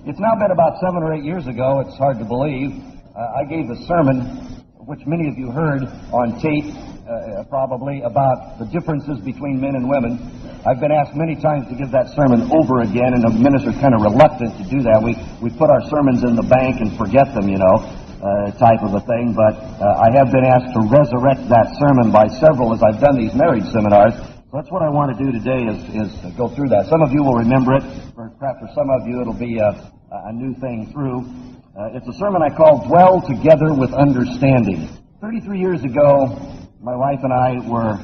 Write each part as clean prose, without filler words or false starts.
It's now been about 7 or 8 years ago, it's hard to believe. I gave a sermon, which many of you heard on tape, probably, about the differences between men and women. I've been asked many times to give that sermon over again, and the minister's kind of reluctant to do that. We put our sermons in the bank and forget them, type of a thing, but I have been asked to resurrect that sermon by several as I've done these marriage seminars. So that's what I want to do today is to go through that. Some of you will remember it. Perhaps for some of you it'll be a new thing through. It's a sermon I call Dwell Together with Understanding. 33 years ago, my wife and I were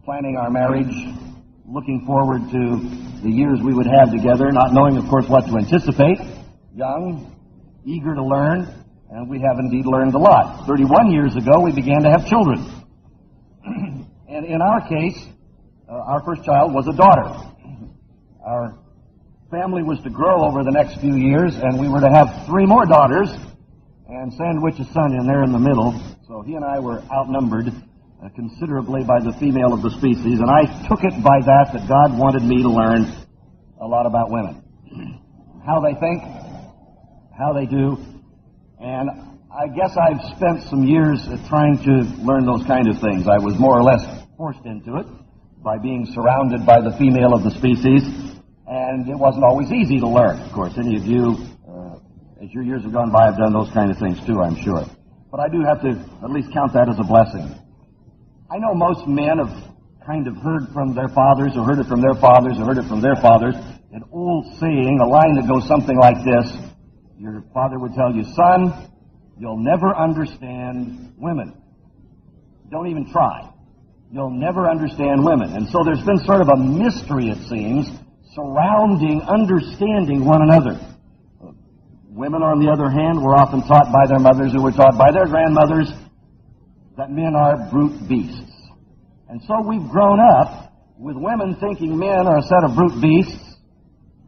planning our marriage, looking forward to the years we would have together, not knowing, of course, what to anticipate. Young, eager to learn, and we have indeed learned a lot. 31 years ago, we began to have children. And in our case, our first child was a daughter. Our family was to grow over the next few years, and we were to have 3 more daughters, and sandwich a son in there in the middle. So he and I were outnumbered considerably by the female of the species, and I took it by that God wanted me to learn a lot about women. How they think, how they do, and I guess I've spent some years trying to learn those kind of things. I was more or less forced into it by being surrounded by the female of the species, and it wasn't always easy to learn. Of course, any of you, as your years have gone by, have done those kind of things too, I'm sure. But I do have to at least count that as a blessing. I know most men have kind of heard from their fathers, or heard it from their fathers, or heard it from their fathers, an old saying, a line that goes something like this. Your father would tell you, son, you'll never understand women. Don't even try. You'll never understand women. And so there's been sort of a mystery, it seems, surrounding understanding one another. Women, on the other hand, were often taught by their mothers, who were taught by their grandmothers, that men are brute beasts. And so we've grown up with women thinking men are a set of brute beasts,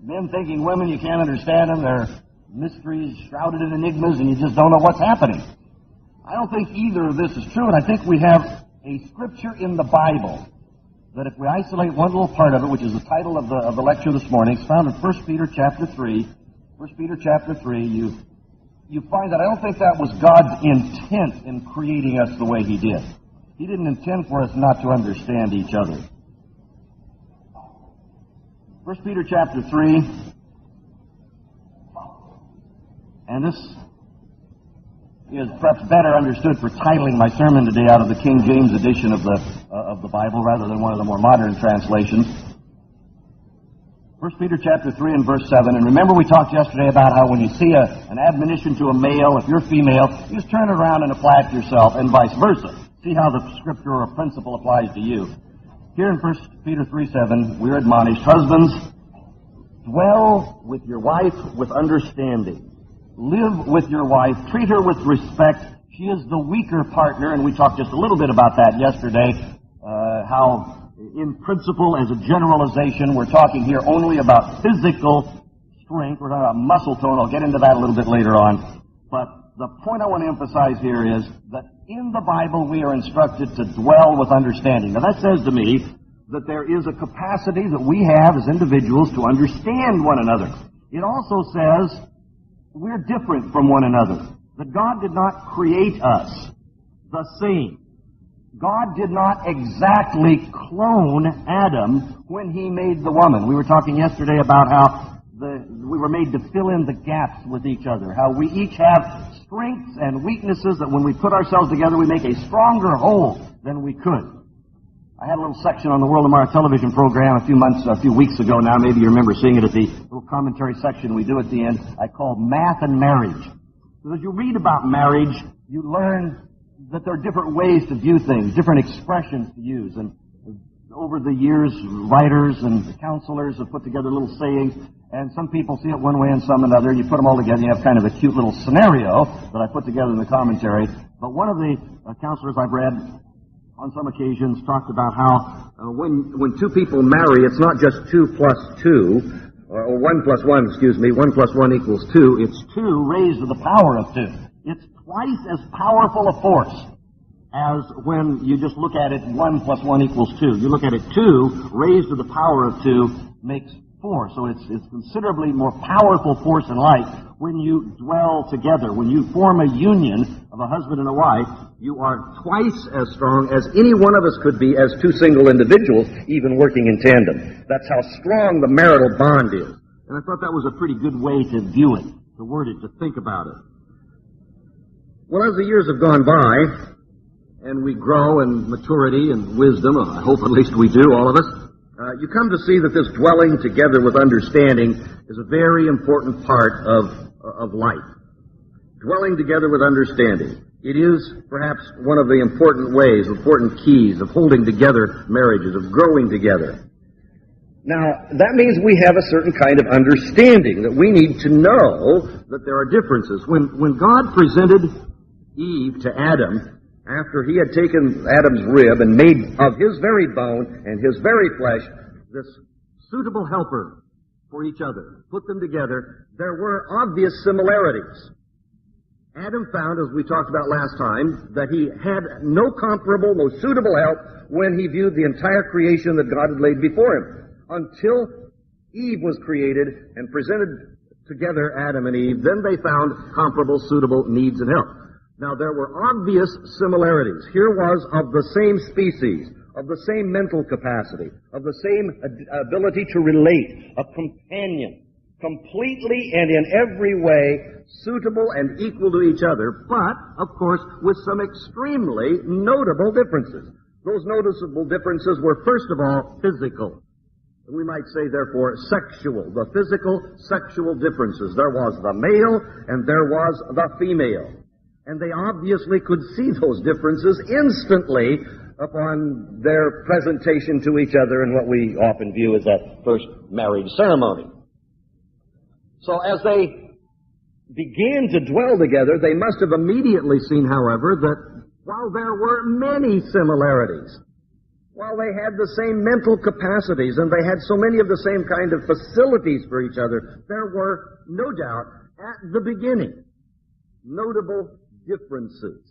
men thinking women, you can't understand them, they're mysteries shrouded in enigmas, and you just don't know what's happening. I don't think either of this is true, and I think we have a scripture in the Bible that if we isolate one little part of it, which is the title of the lecture this morning, it's found in 1 Peter chapter 3. 1 Peter chapter 3, you find that I don't think that was God's intent in creating us the way He did. He didn't intend for us not to understand each other. 1 Peter chapter 3, and this is perhaps better understood for titling my sermon today out of the King James edition of the Bible rather than one of the more modern translations. 1 Peter chapter 3 and verse 7. And remember we talked yesterday about how when you see an admonition to a male, if you're female, you just turn it around and apply it to yourself, and vice versa. See how the scripture or principle applies to you. Here in 1 Peter 3:7, we're admonished, husbands, dwell with your wife with understanding. Live with your wife. Treat her with respect. She is the weaker partner, and we talked just a little bit about that yesterday, how in principle, as a generalization, we're talking here only about physical strength. We're talking about muscle tone. I'll get into that a little bit later on. But the point I want to emphasize here is that in the Bible we are instructed to dwell with understanding. Now that says to me that there is a capacity that we have as individuals to understand one another. It also says we're different from one another. That God did not create us the same. God did not exactly clone Adam when He made the woman. We were talking yesterday about how we were made to fill in the gaps with each other, how we each have strengths and weaknesses that when we put ourselves together we make a stronger whole than we could. I had a little section on the World of Mara television program a few weeks ago now. Maybe you remember seeing it at the little commentary section we do at the end. I called Math and Marriage. So as you read about marriage, you learn that there are different ways to view things, different expressions to use. And over the years, writers and counselors have put together little sayings, and some people see it one way and some another. You put them all together, you have kind of a cute little scenario that I put together in the commentary. But one of the counselors I've read on some occasions talked about how when two people marry, it's not just 2 plus 2, or 1 plus 1, 1 plus 1 equals 2. It's 2 raised to the power of 2. It's twice as powerful a force as when you just look at it 1 plus 1 equals 2. You look at it 2 raised to the power of 2 makes force. So it's considerably more powerful force in life when you dwell together. When you form a union of a husband and a wife, you are twice as strong as any one of us could be as two single individuals, even working in tandem. That's how strong the marital bond is. And I thought that was a pretty good way to view it, to word it, to think about it. Well, as the years have gone by, and we grow in maturity and wisdom, I hope at least we do, all of us, you come to see that this dwelling together with understanding is a very important part of life. Dwelling together with understanding. It is perhaps one of the important ways, important keys of holding together marriages, of growing together. Now, that means we have a certain kind of understanding, that we need to know that there are differences. When God presented Eve to Adam, after he had taken Adam's rib and made of his very bone and his very flesh this suitable helper for each other, put them together, there were obvious similarities. Adam found, as we talked about last time, that he had no comparable, no suitable help when he viewed the entire creation that God had laid before him. Until Eve was created and presented together Adam and Eve, then they found comparable, suitable needs and help. Now, there were obvious similarities. Here was of the same species, of the same mental capacity, of the same ability to relate, a companion, completely and in every way suitable and equal to each other, but, of course, with some extremely notable differences. Those noticeable differences were, first of all, physical. We might say, therefore, sexual, the physical, sexual differences. There was the male and there was the female. And they obviously could see those differences instantly upon their presentation to each other in what we often view as that first marriage ceremony. So as they began to dwell together, they must have immediately seen, however, that while there were many similarities, while they had the same mental capacities and they had so many of the same kind of facilities for each other, there were, no doubt, at the beginning, notable differences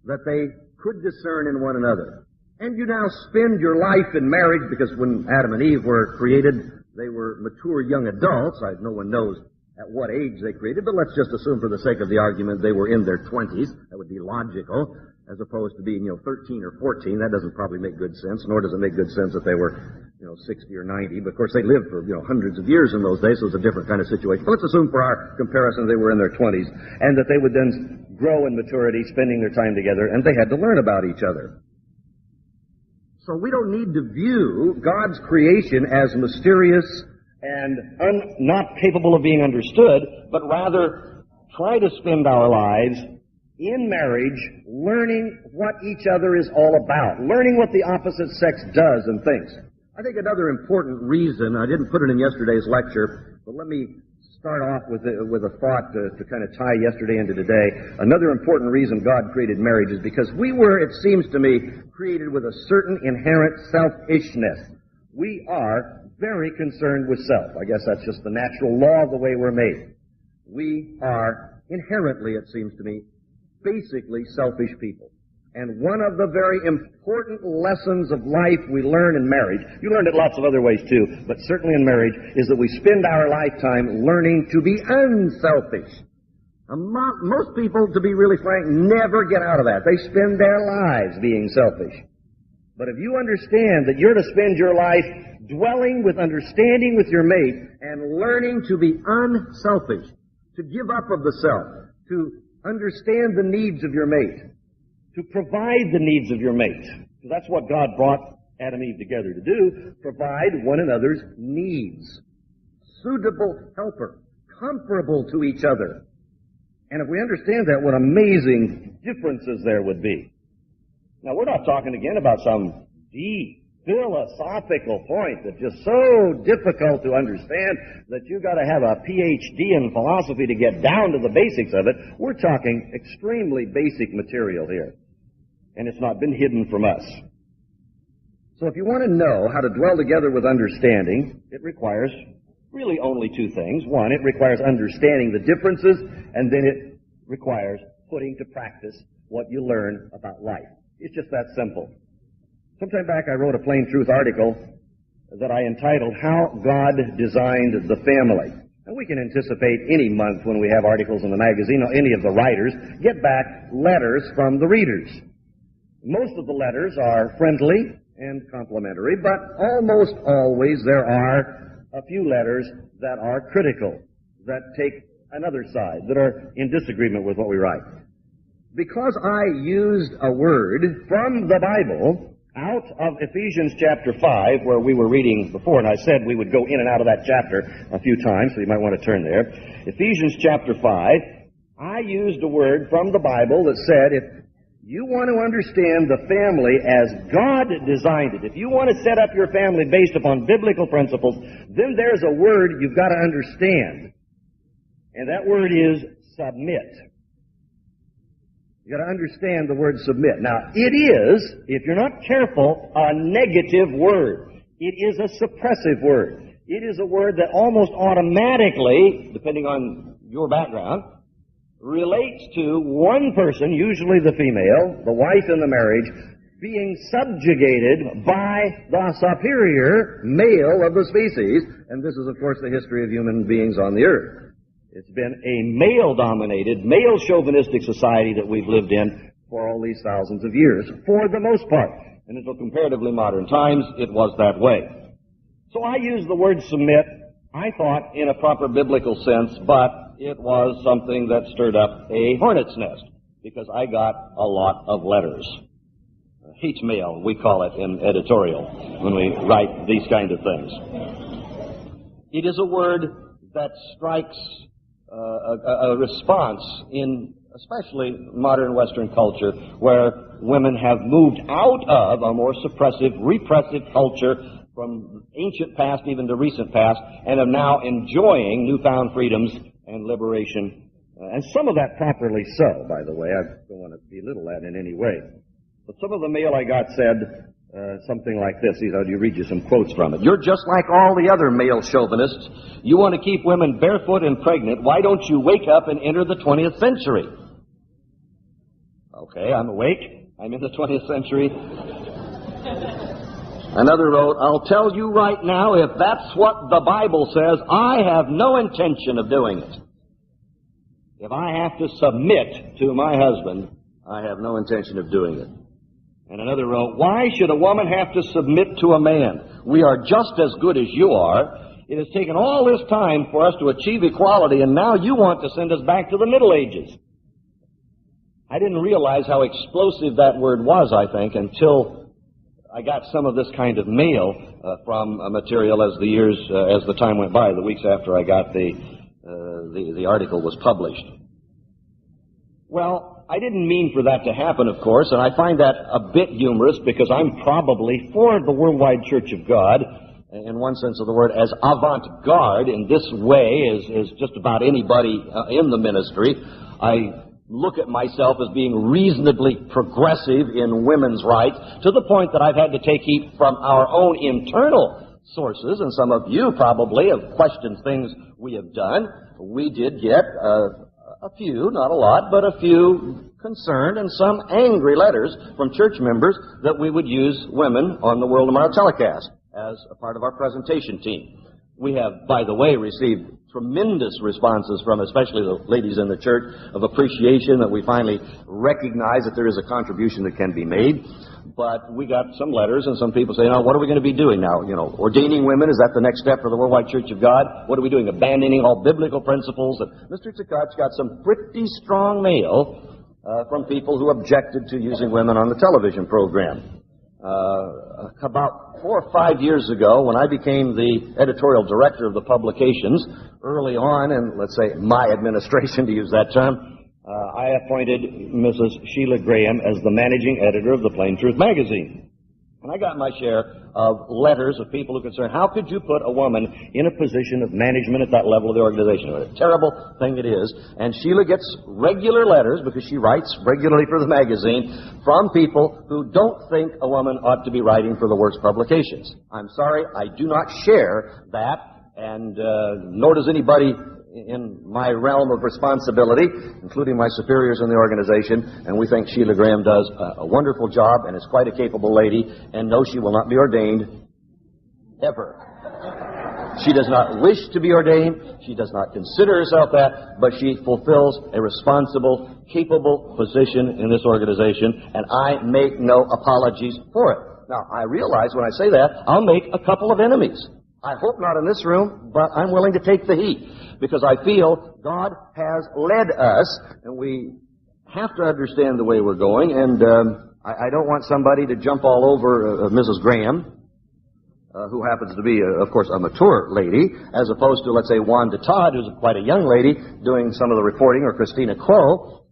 that they could discern in one another. And you now spend your life in marriage, because when Adam and Eve were created, they were mature young adults. No one knows at what age they created, but let's just assume for the sake of the argument they were in their 20s. That would be logical, as opposed to being, 13 or 14. That doesn't probably make good sense, nor does it make good sense that they were 60 or 90. But of course, they lived for, hundreds of years in those days, so it's a different kind of situation. But let's assume for our comparison they were in their 20s, and that they would then grow in maturity, spending their time together, and they had to learn about each other. So we don't need to view God's creation as mysterious and not capable of being understood, but rather try to spend our lives in marriage learning what each other is all about, learning what the opposite sex does and thinks. I think another important reason, I didn't put it in yesterday's lecture, but let me start off with a thought to kind of tie yesterday into today. Another important reason God created marriage is because we were, it seems to me, created with a certain inherent selfishness. We are very concerned with self. I guess that's just the natural law of the way we're made. We are inherently, it seems to me, basically selfish people. And one of the very important lessons of life we learn in marriage, you learn it lots of other ways too, but certainly in marriage, is that we spend our lifetime learning to be unselfish. Most people, to be really frank, never get out of that. They spend their lives being selfish. But if you understand that you're to spend your life dwelling with understanding with your mate and learning to be unselfish, to give up of the self, to understand the needs of your mate, to provide the needs of your mate. Because that's what God brought Adam and Eve together to do, provide one another's needs. Suitable helper, comparable to each other. And if we understand that, what amazing differences there would be. Now, we're not talking again about some deep philosophical point that's just so difficult to understand that you've got to have a PhD in philosophy to get down to the basics of it. We're talking extremely basic material here. And it's not been hidden from us. So if you want to know how to dwell together with understanding, it requires really only two things. One, it requires understanding the differences, and then it requires putting to practice what you learn about life. It's just that simple. Sometime back I wrote a Plain Truth article that I entitled How God Designed the Family. And we can anticipate any month when we have articles in the magazine or any of the writers get back letters from the readers. Most of the letters are friendly and complimentary, but almost always there are a few letters that are critical, that take another side, that are in disagreement with what we write. Because I used a word from the Bible out of Ephesians chapter 5, where we were reading before, and I said we would go in and out of that chapter a few times, so you might want to turn there. Ephesians chapter 5, I used a word from the Bible that said, if you want to understand the family as God designed it, if you want to set up your family based upon biblical principles, then there's a word you've got to understand. And that word is submit. You've got to understand the word submit. Now, it is, if you're not careful, a negative word. It is a suppressive word. It is a word that almost automatically, depending on your background, relates to one person, usually the female, the wife in the marriage, being subjugated by the superior male of the species. And this is, of course, the history of human beings on the earth. It's been a male-dominated, male-chauvinistic society that we've lived in for all these thousands of years, for the most part. And until comparatively modern times, it was that way. So I use the word submit, I thought, in a proper biblical sense, but it was something that stirred up a hornet's nest, because I got a lot of letters. Hate mail, we call it in editorial, when we write these kind of things. It is a word that strikes a response in especially modern Western culture, where women have moved out of a more suppressive, repressive culture from ancient past even to recent past, and are now enjoying newfound freedoms and liberation. And some of that properly so, by the way. I don't want to belittle that in any way. But some of the mail I got said something like this. I'll read you some quotes from it. You're just like all the other male chauvinists. You want to keep women barefoot and pregnant. Why don't you wake up and enter the 20th century? Okay, I'm awake. I'm in the 20th century. Another wrote, I'll tell you right now, if that's what the Bible says, I have no intention of doing it. If I have to submit to my husband, I have no intention of doing it. And another wrote, why should a woman have to submit to a man? We are just as good as you are. It has taken all this time for us to achieve equality, and now you want to send us back to the Middle Ages. I didn't realize how explosive that word was, I think, until I got some of this kind of mail from material as the time went by, the weeks after I got the article was published. Well, I didn't mean for that to happen, of course, and I find that a bit humorous because I'm probably for the worldwide Church of God, in one sense of the word, as avant-garde in this way as just about anybody in the ministry. I look at myself as being reasonably progressive in women's rights, to the point that I've had to take heat from our own internal sources, and some of you probably have questioned things we have done. We did get a few, not a lot, but a few concerned and some angry letters from church members that we would use women on the World of Marital telecast as a part of our presentation team. We have, by the way, received tremendous responses from especially the ladies in the church of appreciation that we finally recognize that there is a contribution that can be made. But we got some letters and some people saying, what are we going to be doing now? Ordaining women, is that the next step for the Worldwide Church of God? What are we doing? Abandoning all biblical principles? And Mr. Tzikatch got some pretty strong mail from people who objected to using women on the television program. About 4 or 5 years ago, when I became the editorial director of the publications, early on in, let's say, my administration, to use that term, I appointed Mrs. Sheila Graham as the managing editor of the Plain Truth magazine. And I got my share of letters of people who are concerned, how could you put a woman in a position of management at that level of the organization? What a terrible thing it is. And Sheila gets regular letters, because she writes regularly for the magazine, from people who don't think a woman ought to be writing for the works publications. I'm sorry, I do not share that, and nor does anybody in my realm of responsibility, including my superiors in the organization, and we think Sheila Graham does a wonderful job and is quite a capable lady, and no, she will not be ordained. ever. She does not wish to be ordained. She does not consider herself that, but she fulfills a responsible, capable position in this organization, and I make no apologies for it. Now, I realize when I say that, I'll make a couple of enemies. I hope not in this room, but I'm willing to take the heat, because I feel God has led us, and we have to understand the way we're going, and I don't want somebody to jump all over Mrs. Graham, who happens to be, of course, a mature lady, as opposed to, let's say, Wanda Todd, who's quite a young lady, doing some of the reporting, or Christina Crow,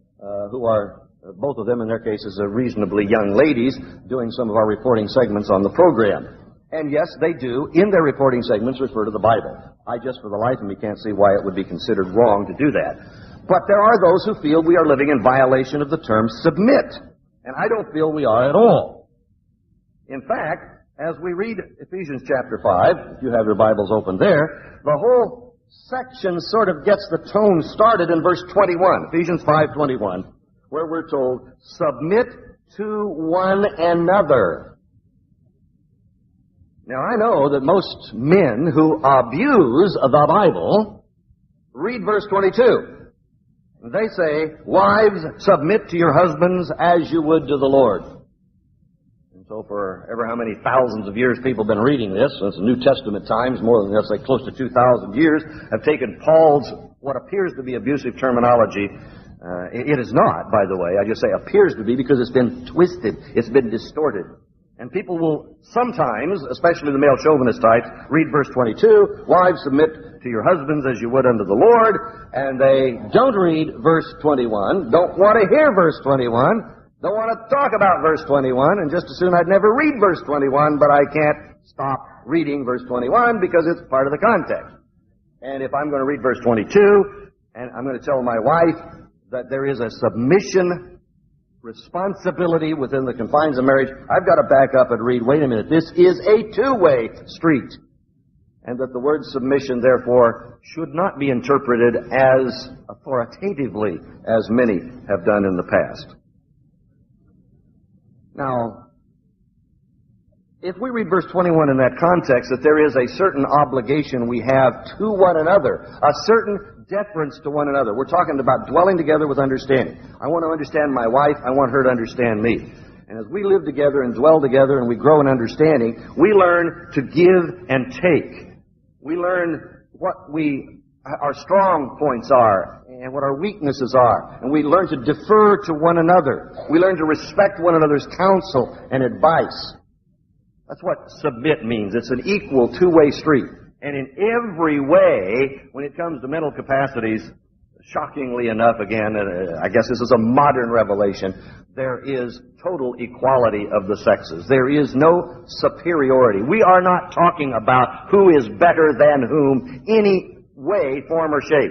who are, both of them in their cases, reasonably young ladies, doing some of our reporting segments on the program. And yes, they do, in their reporting segments, refer to the Bible. I just, for the life of me, can't see why it would be considered wrong to do that. But there are those who feel we are living in violation of the term submit. And I don't feel we are at all. In fact, as we read Ephesians chapter 5, if you have your Bibles open there, the whole section sort of gets the tone started in verse 21, Ephesians 5:21, where we're told, submit to one another. Now, I know that most men who abuse the Bible read verse 22. They say, wives, submit to your husbands as you would to the Lord. So for ever how many thousands of years people have been reading this, since the New Testament times, more than, let's say, close to 2,000 years, have taken Paul's, what appears to be abusive terminology. It is not, by the way. I just say appears to be because it's been twisted. It's been distorted. And people will sometimes, especially the male chauvinist types, read verse 22, wives, submit to your husbands as you would unto the Lord, and they don't read verse 21, don't want to hear verse 21, don't want to talk about verse 21, and just as soon I'd never read verse 21, but I can't stop reading verse 21 because it's part of the context. And if I'm going to read verse 22, and I'm going to tell my wife that there is a submission responsibility within the confines of marriage, I've got to back up and read, wait a minute, this is a two-way street. And that the word submission, therefore, should not be interpreted as authoritatively as many have done in the past. Now, if we read verse 21 in that context, that there is a certain obligation we have to one another, a certain deference to one another. We're talking about dwelling together with understanding. I want to understand my wife. I want her to understand me. And as we live together and dwell together and we grow in understanding, we learn to give and take. We learn what our strong points are and what our weaknesses are. And we learn to defer to one another. We learn to respect one another's counsel and advice. That's what submit means. It's an equal two-way street. And in every way, when it comes to mental capacities, shockingly enough, again, I guess this is a modern revelation, there is total equality of the sexes. There is no superiority. We are not talking about who is better than whom, any way, form, or shape.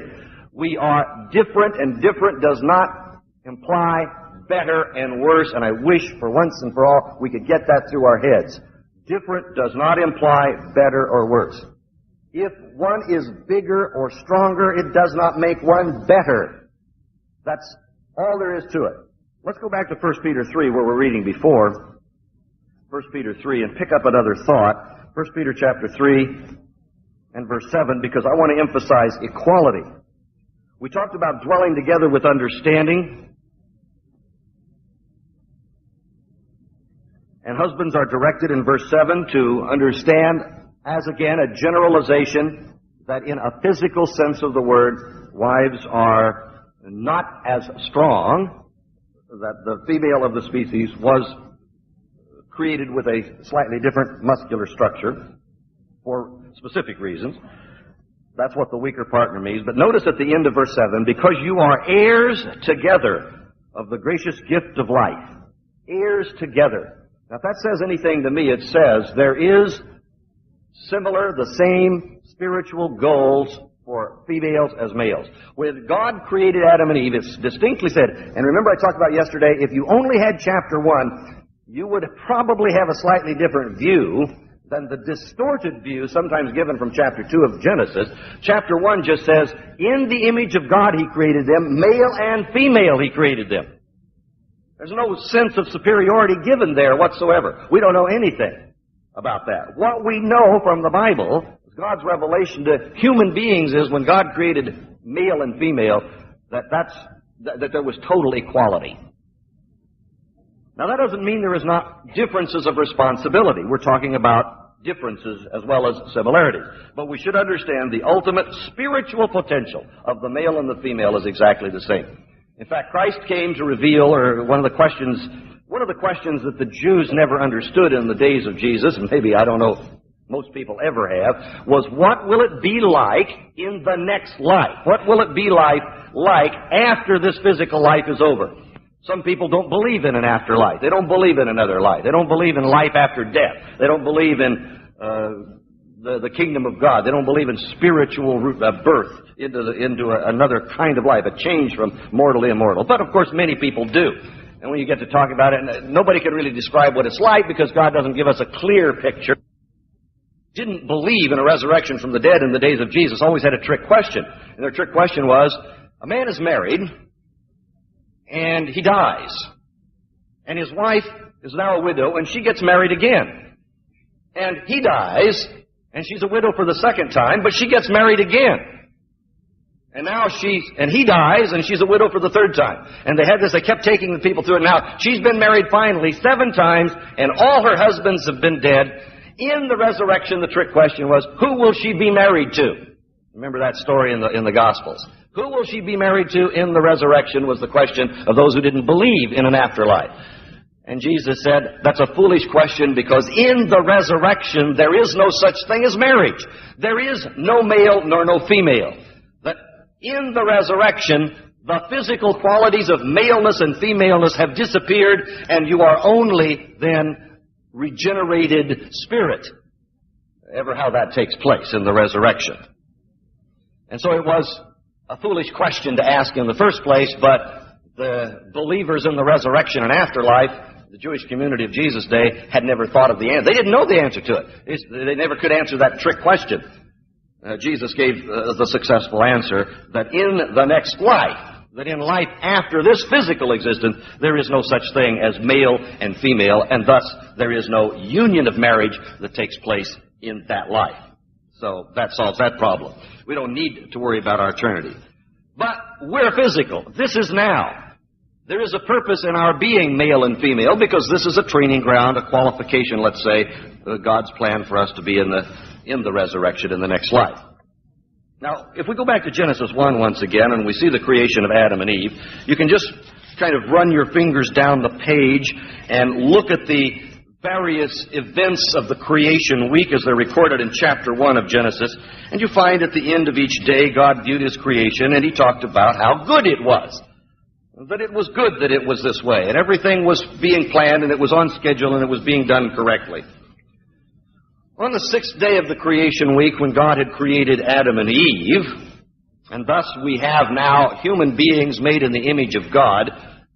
We are different, and different does not imply better and worse, and I wish for once and for all we could get that through our heads. Different does not imply better or worse. If one is bigger or stronger, it does not make one better. That's all there is to it. Let's go back to 1 Peter 3, where we're reading before. 1 Peter 3, and pick up another thought. 1 Peter chapter 3 and verse 7, because I want to emphasize equality. We talked about dwelling together with understanding. And husbands are directed in verse 7 to understand, as again, a generalization, that in a physical sense of the word, wives are not as strong, that the female of the species was created with a slightly different muscular structure for specific reasons. That's what the weaker partner means. But notice at the end of verse 7, because you are heirs together of the gracious gift of life. Heirs together. Now, if that says anything to me, it says there is the same spiritual goals for females as males. When God created Adam and Eve, it's distinctly said, and remember I talked about yesterday, if you only had chapter 1, you would probably have a slightly different view than the distorted view sometimes given from chapter 2 of Genesis. Chapter 1 just says, in the image of God He created them, male and female He created them. There's no sense of superiority given there whatsoever. We don't know anything about that. What we know from the Bible, God's revelation to human beings, is when God created male and female, that there was total equality. Now, that doesn't mean there is not differences of responsibility. We're talking about differences as well as similarities. But we should understand the ultimate spiritual potential of the male and the female is exactly the same. In fact, Christ came to reveal, or one of the questions that the Jews never understood in the days of Jesus, and maybe, I don't know, most people ever have, was what will it be like in the next life? What will it be like after this physical life is over? Some people don't believe in an afterlife. They don't believe in another life. They don't believe in life after death. They don't believe in the kingdom of God. They don't believe in spiritual birth into another kind of life, a change from mortal to immortal. But, of course, many people do. And when you get to talk about it, nobody can really describe what it's like because God doesn't give us a clear picture. Didn't believe in a resurrection from the dead in the days of Jesus, always had a trick question. And their trick question was, a man is married, and he dies. And his wife is now a widow, and she gets married again. And he dies, and she's a widow for the second time, but she gets married again. And now he dies, and she's a widow for the third time. And they kept taking the people through it. Now, she's been married finally 7 times, and all her husbands have been dead. In the resurrection, the trick question was, who will she be married to? Remember that story in the Gospels. Who will she be married to in the resurrection was the question of those who didn't believe in an afterlife. And Jesus said, that's a foolish question because in the resurrection there is no such thing as marriage. There is no male nor no female. That in the resurrection, the physical qualities of maleness and femaleness have disappeared, and you are only then regenerated spirit. Ever how that takes place in the resurrection. And so it was a foolish question to ask in the first place, but the believers in the resurrection and afterlife, the Jewish community of Jesus' day, had never thought of the answer. They didn't know the answer to it. They never could answer that trick question. Jesus gave the successful answer that in the next life, that in life after this physical existence, there is no such thing as male and female, and thus there is no union of marriage that takes place in that life. So that solves that problem. We don't need to worry about our eternity. But we're physical. This is now. There is a purpose in our being male and female because this is a training ground, a qualification, let's say, God's plan for us to be in the resurrection in the next life. Now, if we go back to Genesis 1 once again and we see the creation of Adam and Eve, you can just kind of run your fingers down the page and look at the various events of the creation week as they're recorded in chapter 1 of Genesis, and you find at the end of each day God viewed His creation and He talked about how good it was. That it was good that it was this way, and everything was being planned and it was on schedule and it was being done correctly. On the 6th day of the creation week, when God had created Adam and Eve, and thus we have now human beings made in the image of God,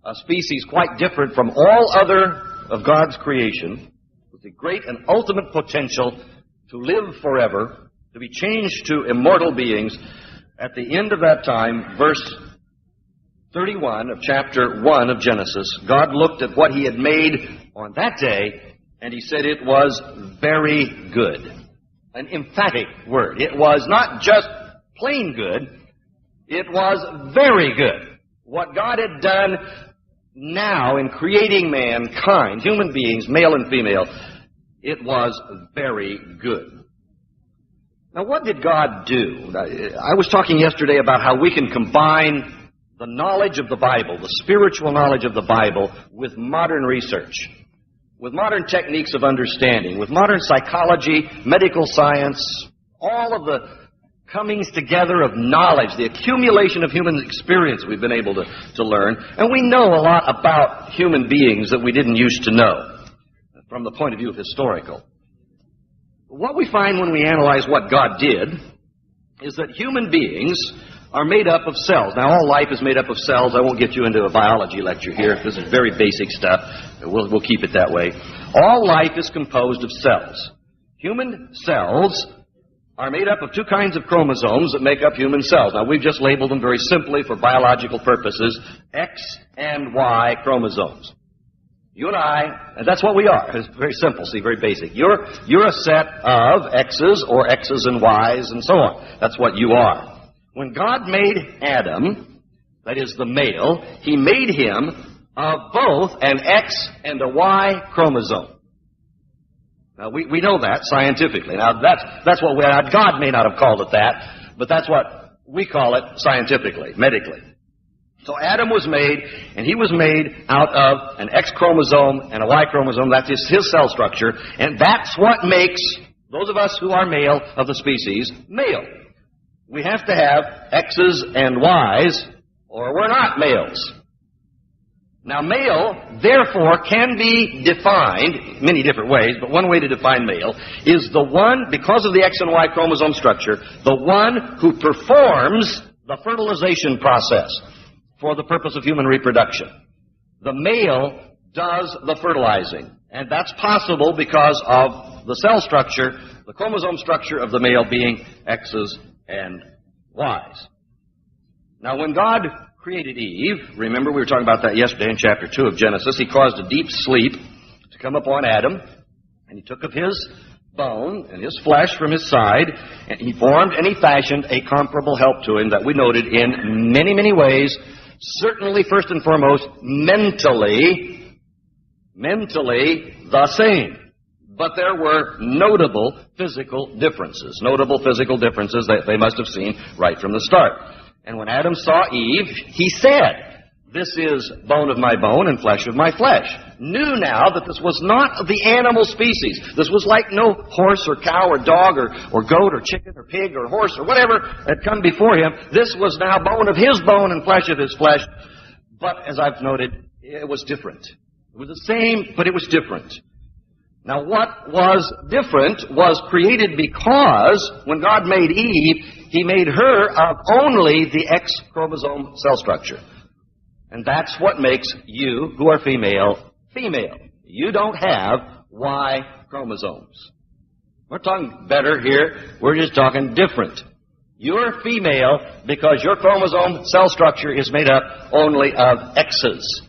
a species quite different from all other of God's creation, with the great and ultimate potential to live forever, to be changed to immortal beings. At the end of that time, verse 31 of chapter 1 of Genesis, God looked at what He had made on that day, and He said it was very good. An emphatic word. It was not just plain good, it was very good. What God had done now in creating mankind, human beings, male and female, it was very good. Now, what did God do? I was talking yesterday about how we can combine the knowledge of the Bible, the spiritual knowledge of the Bible, with modern research, with modern techniques of understanding, with modern psychology, medical science, all of the comings together of knowledge, the accumulation of human experience we've been able to learn. And we know a lot about human beings that we didn't used to know from the point of view of historical. What we find when we analyze what God did is that human beings are made up of cells. Now, all life is made up of cells. I won't get you into a biology lecture here. This is very basic stuff. We'll keep it that way. All life is composed of cells. Human cells are made up of 2 kinds of chromosomes that make up human cells. Now, we've just labeled them very simply for biological purposes, X and Y chromosomes. You and I, and that's what we are. It's very simple, see, very basic. You're a set of X's or X's and Y's and so on. That's what you are. When God made Adam, that is the male, He made him of both an X and a Y chromosome. Now, we know that scientifically. Now, that's what God may not have called it that, but that's what we call it scientifically, medically. So Adam was made, and he was made out of an X chromosome and a Y chromosome. That is his cell structure, and that's what makes those of us who are male of the species male. We have to have X's and Y's, or we're not males. Now, male, therefore, can be defined many different ways, but one way to define male is the one, because of the X and Y chromosome structure, the one who performs the fertilization process for the purpose of human reproduction. The male does the fertilizing, and that's possible because of the cell structure, the chromosome structure of the male being X's and Y's. Now, when God created Eve, remember we were talking about that yesterday in chapter 2 of Genesis, He caused a deep sleep to come upon Adam, and He took of his bone and his flesh from his side, and He formed and He fashioned a comparable help to him that we noted in many, many ways, certainly first and foremost, mentally the same. But there were notable physical differences that they must have seen right from the start. And when Adam saw Eve, he said, "This is bone of my bone and flesh of my flesh." Knew now that this was not of the animal species. This was like no horse or cow or dog or goat or chicken or pig or horse or whatever had come before him. This was now bone of his bone and flesh of his flesh. But as I've noted, it was different. It was the same, but it was different. Now, what was different was created because when God made Eve, He made her of only the X chromosome cell structure. And that's what makes you, who are female, female. You don't have Y chromosomes. We're talking better here. We're just talking different. You're female because your chromosome cell structure is made up only of X's.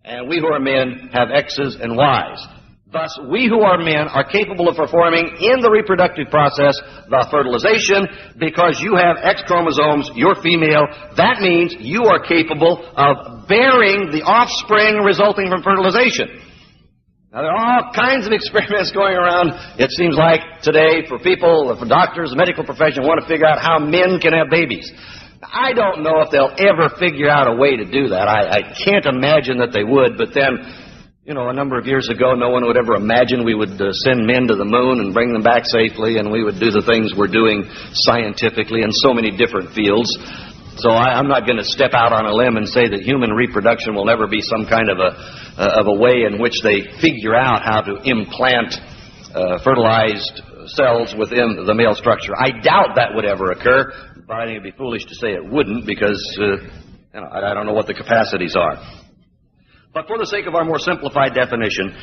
And we who are men have X's and Y's. Thus, we who are men are capable of performing in the reproductive process the fertilization because you have X chromosomes, you're female. That means you are capable of bearing the offspring resulting from fertilization. Now, there are all kinds of experiments going around, it seems like, today for people, for doctors, the medical profession want to figure out how men can have babies. I don't know if they'll ever figure out a way to do that. I can't imagine that they would, but then, a number of years ago, no one would ever imagine we would send men to the moon and bring them back safely, and we would do the things we're doing scientifically in so many different fields. So I'm not going to step out on a limb and say that human reproduction will never be some kind of a way in which they figure out how to implant fertilized cells within the male structure. I doubt that would ever occur, but I think it'd be foolish to say it wouldn't because I don't know what the capacities are. But for the sake of our more simplified definition,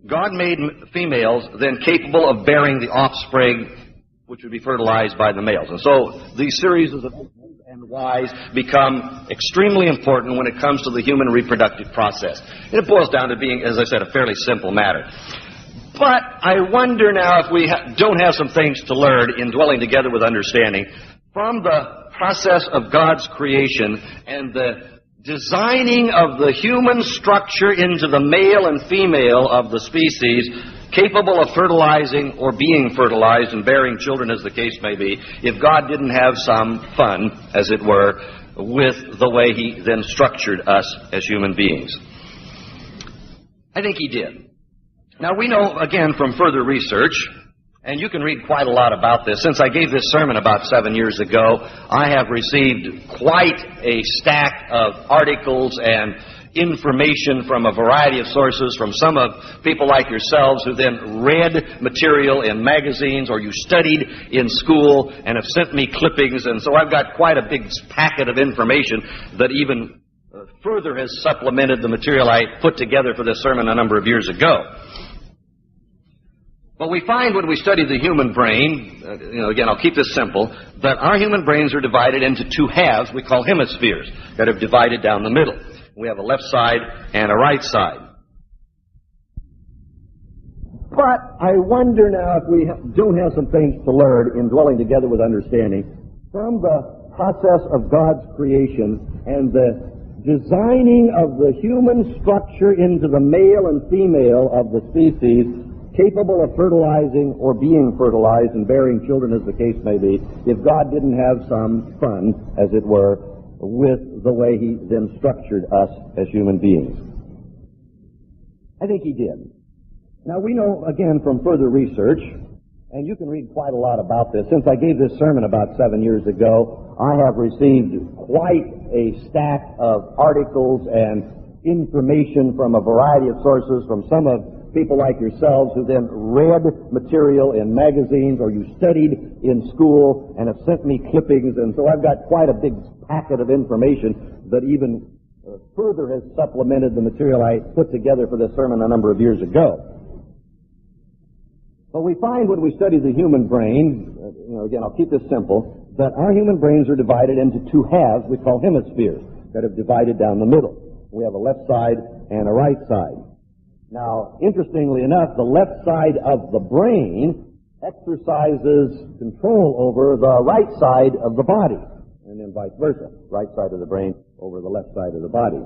God made females then capable of bearing the offspring which would be fertilized by the males. And so these series of X's and Y's become extremely important when it comes to the human reproductive process. And it boils down to being, as I said, a fairly simple matter. But I wonder now if we don't have some things to learn in dwelling together with understanding from the process of God's creation and the designing of the human structure into the male and female of the species capable of fertilizing or being fertilized and bearing children as the case may be, if God didn't have some fun, as it were, with the way He then structured us as human beings. I think He did. Now we know, again, from further research, and you can read quite a lot about this. Since I gave this sermon about 7 years ago, I have received quite a stack of articles and information from a variety of sources, from some of people like yourselves who then read material in magazines or you studied in school and have sent me clippings. And so I've got quite a big packet of information that even further has supplemented the material I put together for this sermon a number of years ago. But we find when we study the human brain, again, I'll keep this simple, that our human brains are divided into two halves we call hemispheres that are divided down the middle. We have a left side and a right side. But I wonder now if we don't have some things to learn in dwelling together with understanding from the process of God's creation and the designing of the human structure into the male and female of the species capable of fertilizing or being fertilized and bearing children, as the case may be, if God didn't have some fun, as it were, with the way He then structured us as human beings. I think He did. Now, we know, again, from further research, and you can read quite a lot about this. Since I gave this sermon about 7 years ago, I have received quite a stack of articles and information from a variety of sources, from some of people like yourselves who then read material in magazines or you studied in school and have sent me clippings, and so I've got quite a big packet of information that even further has supplemented the material I put together for this sermon a number of years ago. But we find when we study the human brain, again, I'll keep this simple, that our human brains are divided into two halves we call hemispheres that have divided down the middle. We have a left side and a right side. Now, interestingly enough, the left side of the brain exercises control over the right side of the body, and then vice versa, right side of the brain over the left side of the body.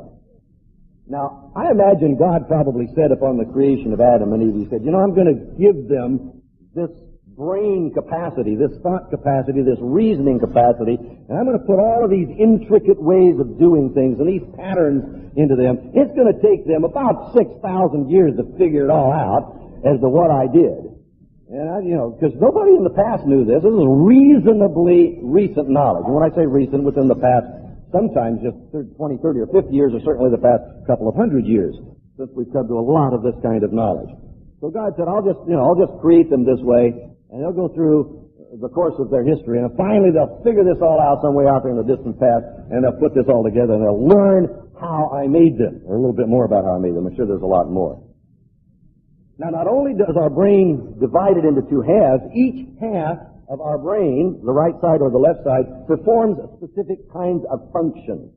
Now, I imagine God probably said upon the creation of Adam and Eve, He said, I'm going to give them this brain capacity, this thought capacity, this reasoning capacity, and I'm going to put all of these intricate ways of doing things and these patterns into them. It's going to take them about 6,000 years to figure it all out as to what I did. And, because nobody in the past knew this. This is reasonably recent knowledge. And when I say recent, within the past sometimes just 20, 30, or 50 years, or certainly the past couple of hundred years, since we've come to a lot of this kind of knowledge. So God said, I'll just create them this way, and they'll go through the course of their history, and finally they'll figure this all out somewhere out there in the distant past, and they'll put this all together, and they'll learn how I made them, or a little bit more about how I made them. I'm sure there's a lot more. Now, not only does our brain divide it into two halves, each half of our brain, the right side or the left side, performs specific kinds of functions.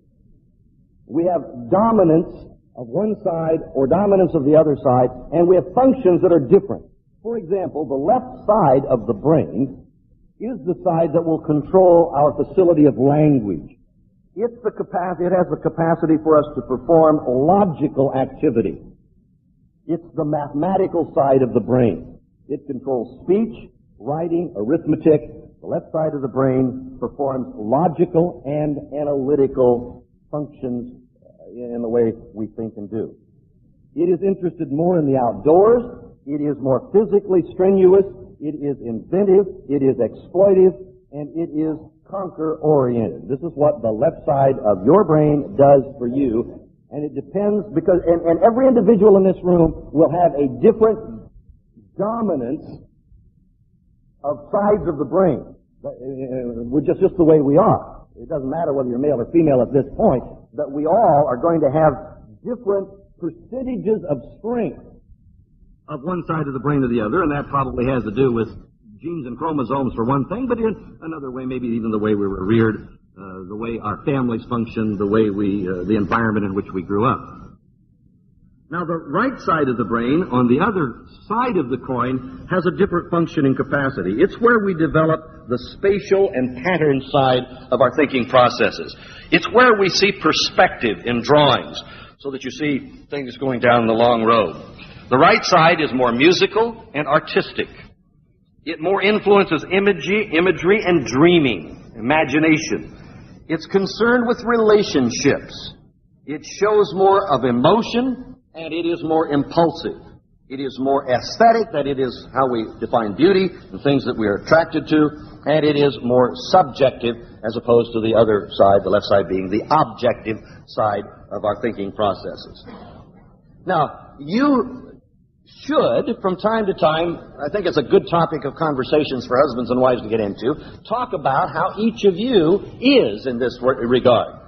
We have dominance of one side or dominance of the other side, and we have functions that are different. For example, the left side of the brain is the side that will control our facility of language. It has the capacity for us to perform logical activity. It's the mathematical side of the brain. It controls speech, writing, arithmetic. The left side of the brain performs logical and analytical functions in the way we think and do. It is interested more in the outdoors. It is more physically strenuous. It is inventive. It is exploitive. And it is conquer-oriented. This is what the left side of your brain does for you. And it depends because, and every individual in this room will have a different dominance of sides of the brain. We're just the way we are. It doesn't matter whether you're male or female at this point, but we all are going to have different percentages of strength of one side of the brain or the other, and that probably has to do with genes and chromosomes for one thing, but in another way, maybe even the way we were reared, the way our families functioned, the way the environment in which we grew up. Now, the right side of the brain, on the other side of the coin, has a different functioning capacity. It's where we develop the spatial and pattern side of our thinking processes. It's where we see perspective in drawings, so that you see things going down the long road. The right side is more musical and artistic. It more influences imagery and dreaming, imagination. It's concerned with relationships. It shows more of emotion, and it is more impulsive. It is more aesthetic, that it is how we define beauty and things that we are attracted to, and it is more subjective as opposed to the other side, the left side being the objective side of our thinking processes. Now, you should, from time to time, I think it's a good topic of conversations for husbands and wives to get into, talk about how each of you is in this regard.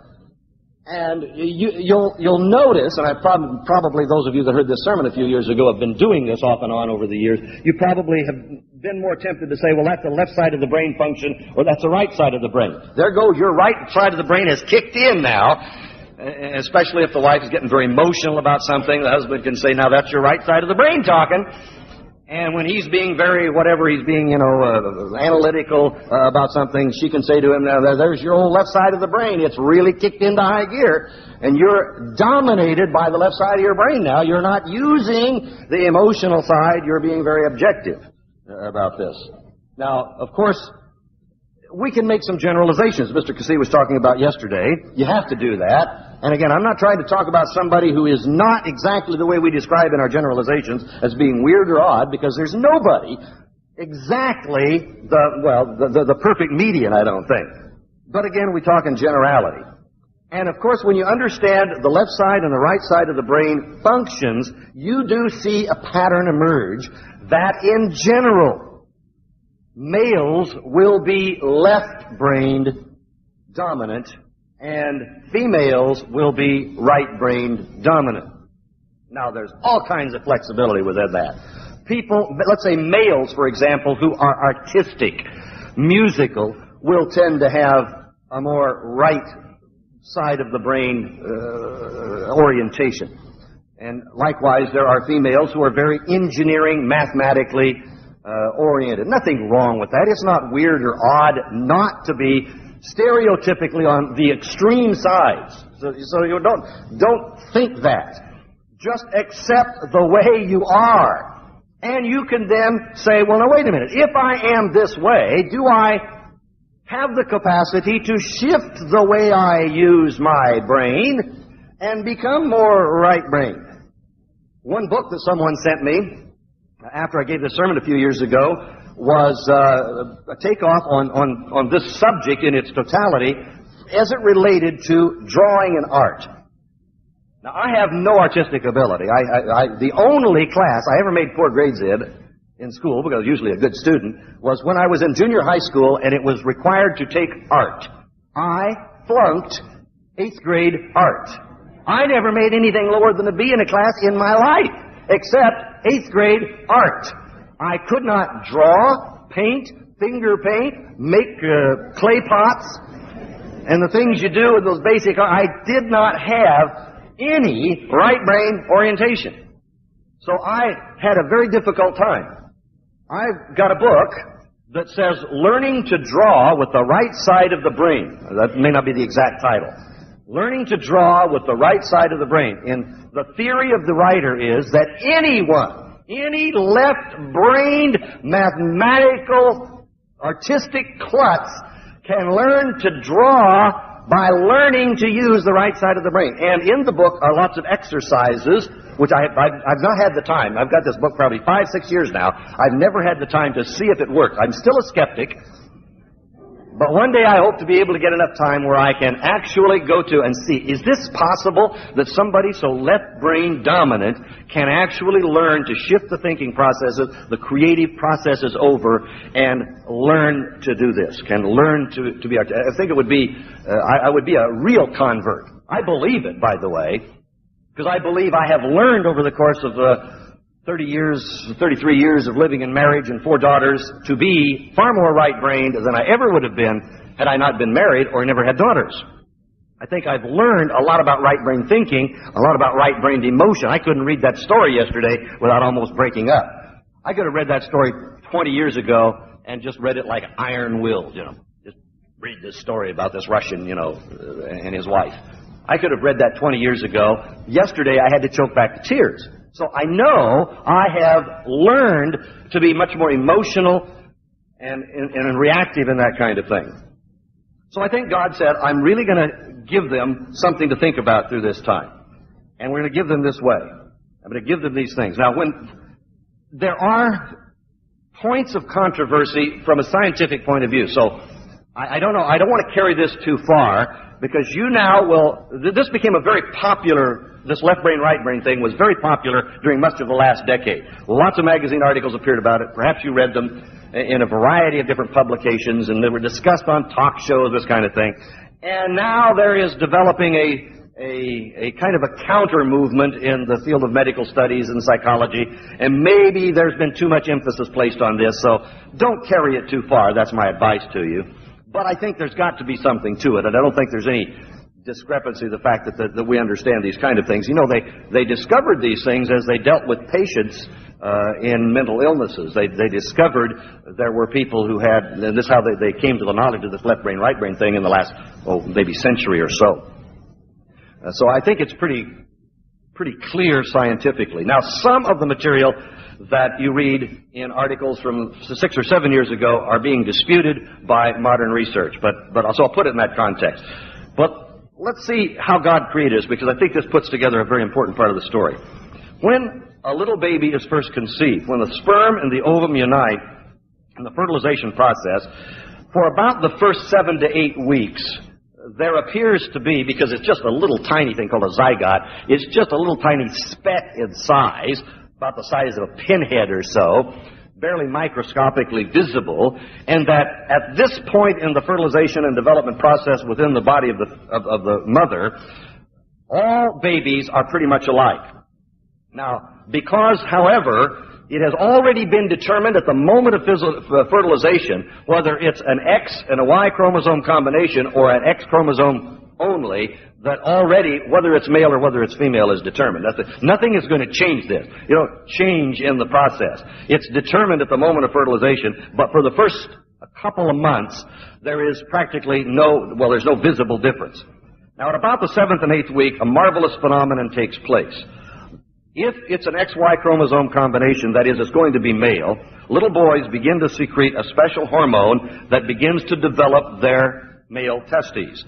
And you'll notice, and probably those of you that heard this sermon a few years ago have been doing this off and on over the years, you probably have been more tempted to say, well, that's the left side of the brain function, or that's the right side of the brain. There goes, your right side of the brain has kicked in now, especially if the wife is getting very emotional about something. The husband can say, now that's your right side of the brain talking. And when he's being very, whatever he's being, analytical about something, she can say to him, now, there's your old left side of the brain. It's really kicked into high gear. And you're dominated by the left side of your brain now. You're not using the emotional side. You're being very objective about this. Now, of course, we can make some generalizations. Mr. Cassie was talking about yesterday. You have to do that. And again, I'm not trying to talk about somebody who is not exactly the way we describe in our generalizations as being weird or odd, because there's nobody exactly the perfect median, I don't think. But again, we talk in generality. And of course, when you understand the left side and the right side of the brain functions, you do see a pattern emerge that in general, males will be left-brained dominant and females will be right-brained dominant. Now, there's all kinds of flexibility within that. People, let's say males, for example, who are artistic, musical, will tend to have a more right side of the brain orientation. And likewise, there are females who are very engineering, mathematically oriented. Nothing wrong with that. It's not weird or odd not to be stereotypically on the extreme sides. So you don't think that. Just accept the way you are. And you can then say, well, now wait a minute. If I am this way, do I have the capacity to shift the way I use my brain and become more right-brained? One book that someone sent me after I gave this sermon a few years ago was a takeoff on this subject in its totality as it related to drawing and art. Now, I have no artistic ability. The only class I ever made poor grades in school, because I was usually a good student, was when I was in junior high school and it was required to take art. I flunked 8th grade art. I never made anything lower than a B in a class in my life, except 8th grade art. I could not draw, paint, finger paint, make clay pots, and the things you do with those basic art. I did not have any right brain orientation. So I had a very difficult time. I've got a book that says Learning to Draw with the Right Side of the Brain. That may not be the exact title. Learning to Draw with the Right Side of the Brain. And the theory of the writer is that anyone, any left-brained, mathematical, artistic klutz can learn to draw by learning to use the right side of the brain. And in the book are lots of exercises, which I've not had the time. I've got this book probably 5-6 years now. I've never had the time to see if it works. I'm still a skeptic. But one day I hope to be able to get enough time where I can actually go to and see, is this possible that somebody so left-brain dominant can actually learn to shift the thinking processes, the creative processes over, and learn to do this, can learn to be artistic? I think it would be, I would be a real convert. I believe it, by the way, because I believe I have learned over the course of 33 years of living in marriage and 4 daughters to be far more right-brained than I ever would have been had I not been married or never had daughters. I think I've learned a lot about right-brain thinking, a lot about right-brained emotion. I couldn't read that story yesterday without almost breaking up. I could have read that story 20 years ago and just read it like iron-willed, Just read this story about this Russian, and his wife. I could have read that 20 years ago. Yesterday I had to choke back the tears. So I know I have learned to be much more emotional and reactive in that kind of thing. So I think God said, I'm really going to give them something to think about through this time. And we're going to give them this way. I'm going to give them these things. Now, when there are points of controversy from a scientific point of view, so I don't know, I don't want to carry this too far, because you now will, this became a very popular, this left brain, right brain thing was very popular during much of the last decade. Lots of magazine articles appeared about it. Perhaps you read them in a variety of different publications, and they were discussed on talk shows, this kind of thing. And now there is developing a kind of a counter movement in the field of medical studies and psychology, and maybe there's been too much emphasis placed on this, so don't carry it too far. That's my advice to you. But I think there's got to be something to it, and I don't think there's any discrepancy, the fact that we understand these kind of things. They discovered these things as they dealt with patients in mental illnesses. They discovered there were people who had, and this is how they came to the knowledge of this left brain, right brain thing in the last, maybe century or so. So I think it's pretty clear scientifically. Now, some of the material that you read in articles from 6 or 7 years ago are being disputed by modern research, but so I'll put it in that context. But let's see how God created us, because I think this puts together a very important part of the story. When a little baby is first conceived, when the sperm and the ovum unite in the fertilization process, for about the first 7 to 8 weeks, there appears to be, because it's just a little tiny thing called a zygote, it's just a little tiny speck in size, about the size of a pinhead or so, barely microscopically visible, and that at this point in the fertilization and development process within the body of the mother, all babies are pretty much alike. Now, because, however, it has already been determined at the moment of fertilization whether it's an X and a Y chromosome combination or an X chromosome only, that already, whether it's male or whether it's female, is determined. Nothing is going to change this. You don't change in the process. It's determined at the moment of fertilization, but for the first couple of months, there is practically there's no visible difference. Now, at about the 7th and 8th week, a marvelous phenomenon takes place. If it's an XY chromosome combination, that is, it's going to be male, little boys begin to secrete a special hormone that begins to develop their male testes.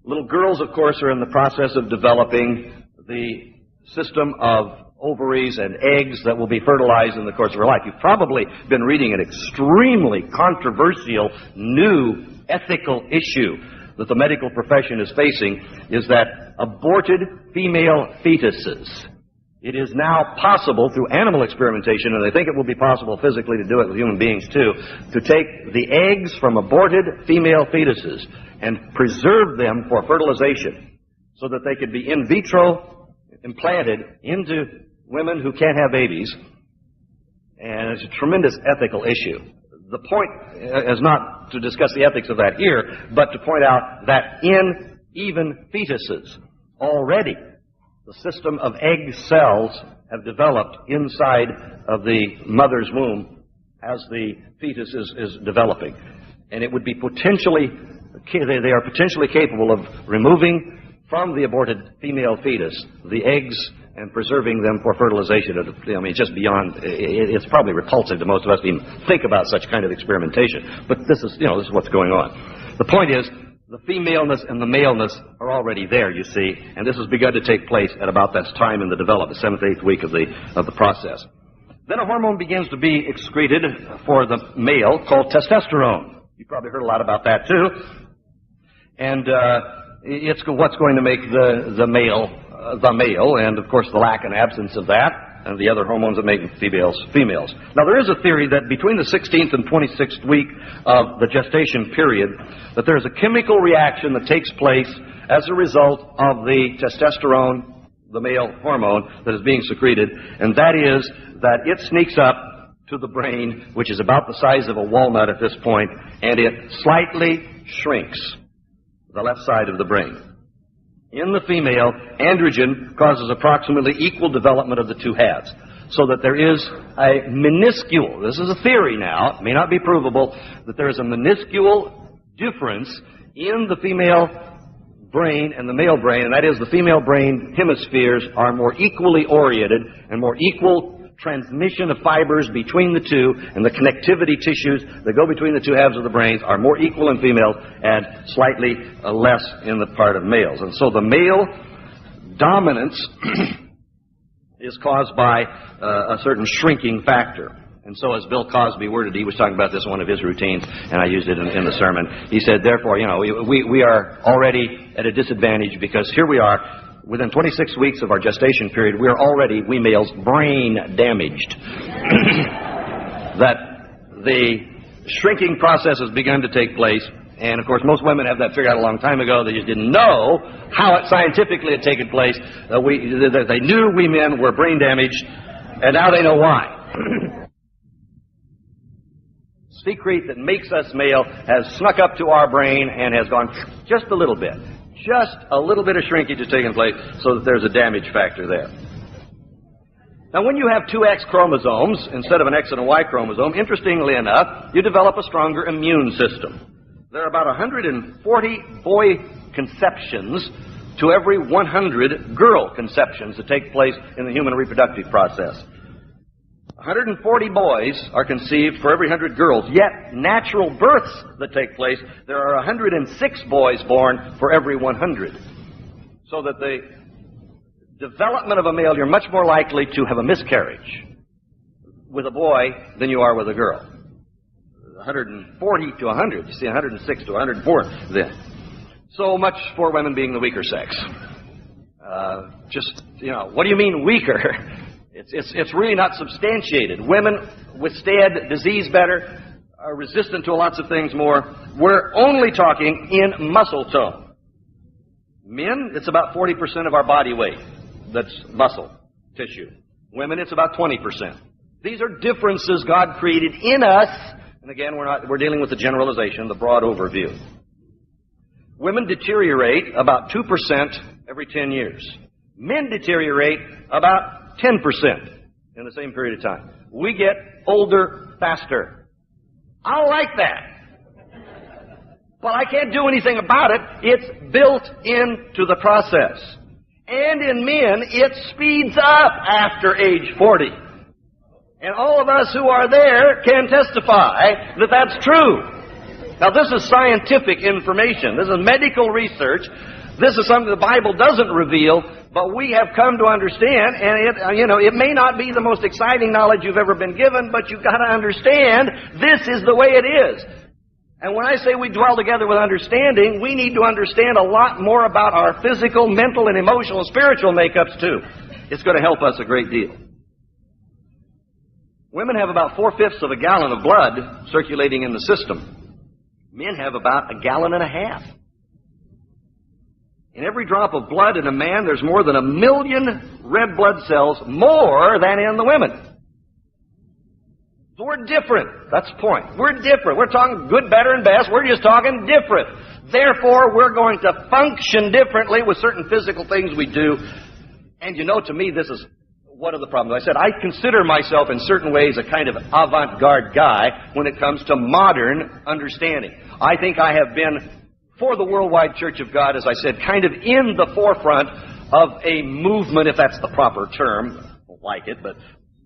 Little girls, of course, are in the process of developing the system of ovaries and eggs that will be fertilized in the course of her life. You've probably been reading an extremely controversial new ethical issue that the medical profession is facing, is that aborted female fetuses, it is now possible through animal experimentation, and I think it will be possible physically to do it with human beings too, to take the eggs from aborted female fetuses and preserve them for fertilization so that they could be in vitro implanted into women who can't have babies. And it's a tremendous ethical issue. The point is not to discuss the ethics of that here, but to point out that in even fetuses already, the system of egg cells have developed inside of the mother's womb as the fetus is developing. And it would be they are potentially capable of removing from the aborted female fetus the eggs and preserving them for fertilization. I mean, just beyond, it's probably repulsive to most of us to even think about such kind of experimentation. But this is what's going on. The point is, the femaleness and the maleness are already there, you see, and this has begun to take place at about that time in the development, 7th, 8th week of the process. Then a hormone begins to be excreted for the male called testosterone. You've probably heard a lot about that too. And it's what's going to make the male, and of course the lack and absence of that, and the other hormones that make females. Now, there is a theory that between the 16th and 26th week of the gestation period, that there is a chemical reaction that takes place as a result of the testosterone, the male hormone, that is being secreted, and that is that it sneaks up to the brain, which is about the size of a walnut at this point, and it slightly shrinks the left side of the brain. In the female, androgen causes approximately equal development of the two halves, so that there is a minuscule, this is a theory now, it may not be provable, that there is a minuscule difference in the female brain and the male brain, and that is the female brain hemispheres are more equally oriented and more equal transmission of fibers between the two, and the connectivity tissues that go between the two halves of the brains are more equal in females and slightly less in the part of males. And so the male dominance is caused by a certain shrinking factor. And so as Bill Cosby worded, he was talking about this in one of his routines, and I used it in the sermon. He said, therefore, we are already at a disadvantage because here we are, within 26 weeks of our gestation period, we are already, we males, brain damaged. That the shrinking process has begun to take place, and of course most women have that figured out a long time ago. They just didn't know how it scientifically had taken place. They knew we men were brain damaged, and now they know why. Secret that makes us male has snuck up to our brain and has gone just a little bit. Just a little bit of shrinkage has taken place so that there's a damage factor there. Now, when you have two X chromosomes instead of an X and a Y chromosome, interestingly enough, you develop a stronger immune system. There are about 140 boy conceptions to every 100 girl conceptions that take place in the human reproductive process. 140 boys are conceived for every 100 girls, yet natural births that take place, there are 106 boys born for every 100. So that the development of a male, you're much more likely to have a miscarriage with a boy than you are with a girl. 140 to 100. You see, 106 to 104 then. So much for women being the weaker sex. What do you mean weaker? It's really not substantiated. Women withstand disease better, are resistant to lots of things more. We're only talking in muscle tone. Men, it's about 40% of our body weight that's muscle tissue. Women, it's about 20%. These are differences God created in us. And again, we're dealing with the generalization, the broad overview. Women deteriorate about 2% every 10 years. Men deteriorate about 10% in the same period of time. We get older faster. I don't like that. But I can't do anything about it. It's built into the process. And in men, it speeds up after age 40. And all of us who are there can testify that that's true. Now, this is scientific information. This is medical research. This is something the Bible doesn't reveal, but we have come to understand, and it may not be the most exciting knowledge you've ever been given, but you've got to understand this is the way it is. And when I say we dwell together with understanding, we need to understand a lot more about our physical, mental, and emotional, and spiritual makeups too. It's going to help us a great deal. Women have about 4/5 of a gallon of blood circulating in the system. Men have about 1.5 gallons. In every drop of blood in a man, there's more than 1 million red blood cells, more than in the women. So we're different. That's the point. We're different. We're talking good, better, and best. We're just talking different. Therefore, we're going to function differently with certain physical things we do. And to me, this is one of the problems. I said, I consider myself in certain ways a kind of avant-garde guy when it comes to modern understanding. I think I have been, for the worldwide Church of God, as I said, kind of in the forefront of a movement, if that's the proper term. I don't like it, but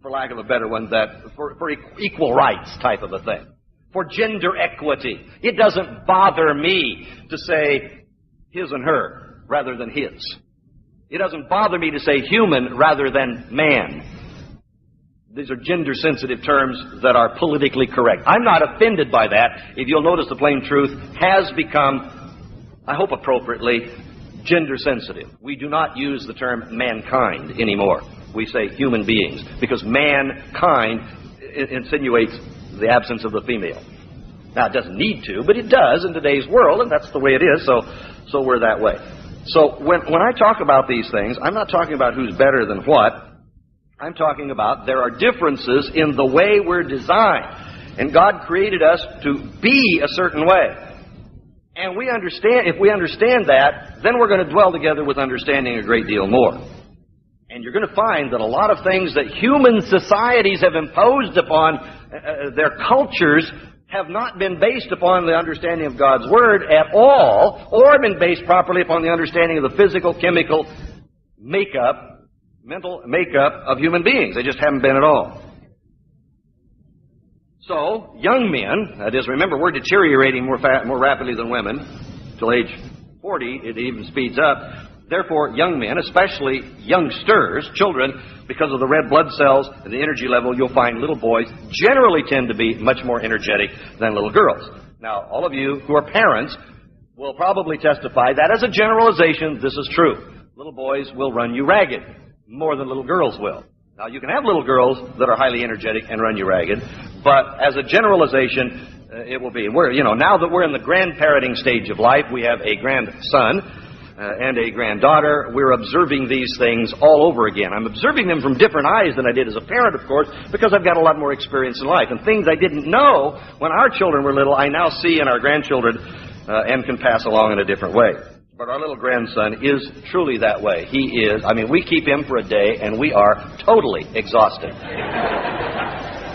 for lack of a better one, that for equal rights type of a thing. For gender equity. It doesn't bother me to say his and her rather than his. It doesn't bother me to say human rather than man. These are gender-sensitive terms that are politically correct. I'm not offended by that. If you'll notice, the plain truth has become, I hope appropriately, gender-sensitive. We do not use the term mankind anymore. We say human beings, because mankind insinuates the absence of the female. Now, it doesn't need to, but it does in today's world, and that's the way it is, so we're that way. So when I talk about these things, I'm not talking about who's better than what. I'm talking about there are differences in the way we're designed. And God created us to be a certain way. And if we understand that, then we're going to dwell together with understanding a great deal more. And you're going to find that a lot of things that human societies have imposed upon their cultures have not been based upon the understanding of God's Word at all, or been based properly upon the understanding of the physical, chemical makeup, mental makeup of human beings. They just haven't been at all. So, young men, that is, remember, we're deteriorating more rapidly than women. Till age 40, it even speeds up. Therefore, young men, especially youngsters, children, because of the red blood cells and the energy level, you'll find little boys generally tend to be much more energetic than little girls. Now, all of you who are parents will probably testify that as a generalization, this is true. Little boys will run you ragged more than little girls will. Now, you can have little girls that are highly energetic and run you ragged, but as a generalization, it will be. Now that we're in the grandparenting stage of life, we have a grandson and a granddaughter. We're observing these things all over again. I'm observing them from different eyes than I did as a parent, of course, because I've got a lot more experience in life. And things I didn't know when our children were little, I now see in our grandchildren and can pass along in a different way. But our little grandson is truly that way. He is. I mean, we keep him for a day, and we are totally exhausted.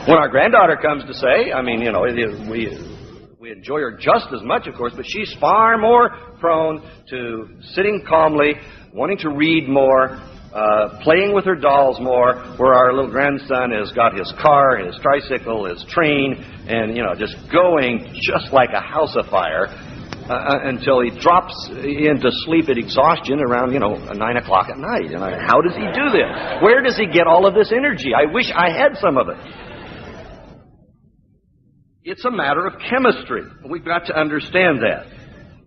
When our granddaughter comes to say, I mean, you know, we enjoy her just as much, of course, but she's far more prone to sitting calmly, wanting to read more, playing with her dolls more, where our little grandson has got his car, his tricycle, his train, and, you know, just going just like a house afire until he drops into sleep at exhaustion around, 9 o'clock at night. And how does he do this? Where does he get all of this energy? I wish I had some of it. It's a matter of chemistry. We've got to understand that.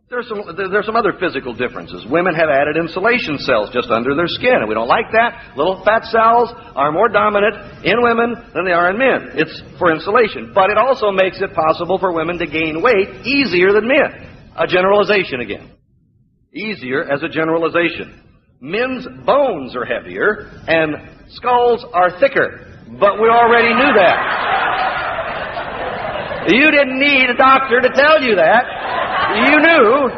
There's some other physical differences. Women have added insulation cells just under their skin, and we don't like that. Little fat cells are more dominant in women than they are in men. It's for insulation. But it also makes it possible for women to gain weight easier than men. A generalization again. Easier as a generalization. Men's bones are heavier, and skulls are thicker. But we already knew that. You didn't need a doctor to tell you that. You knew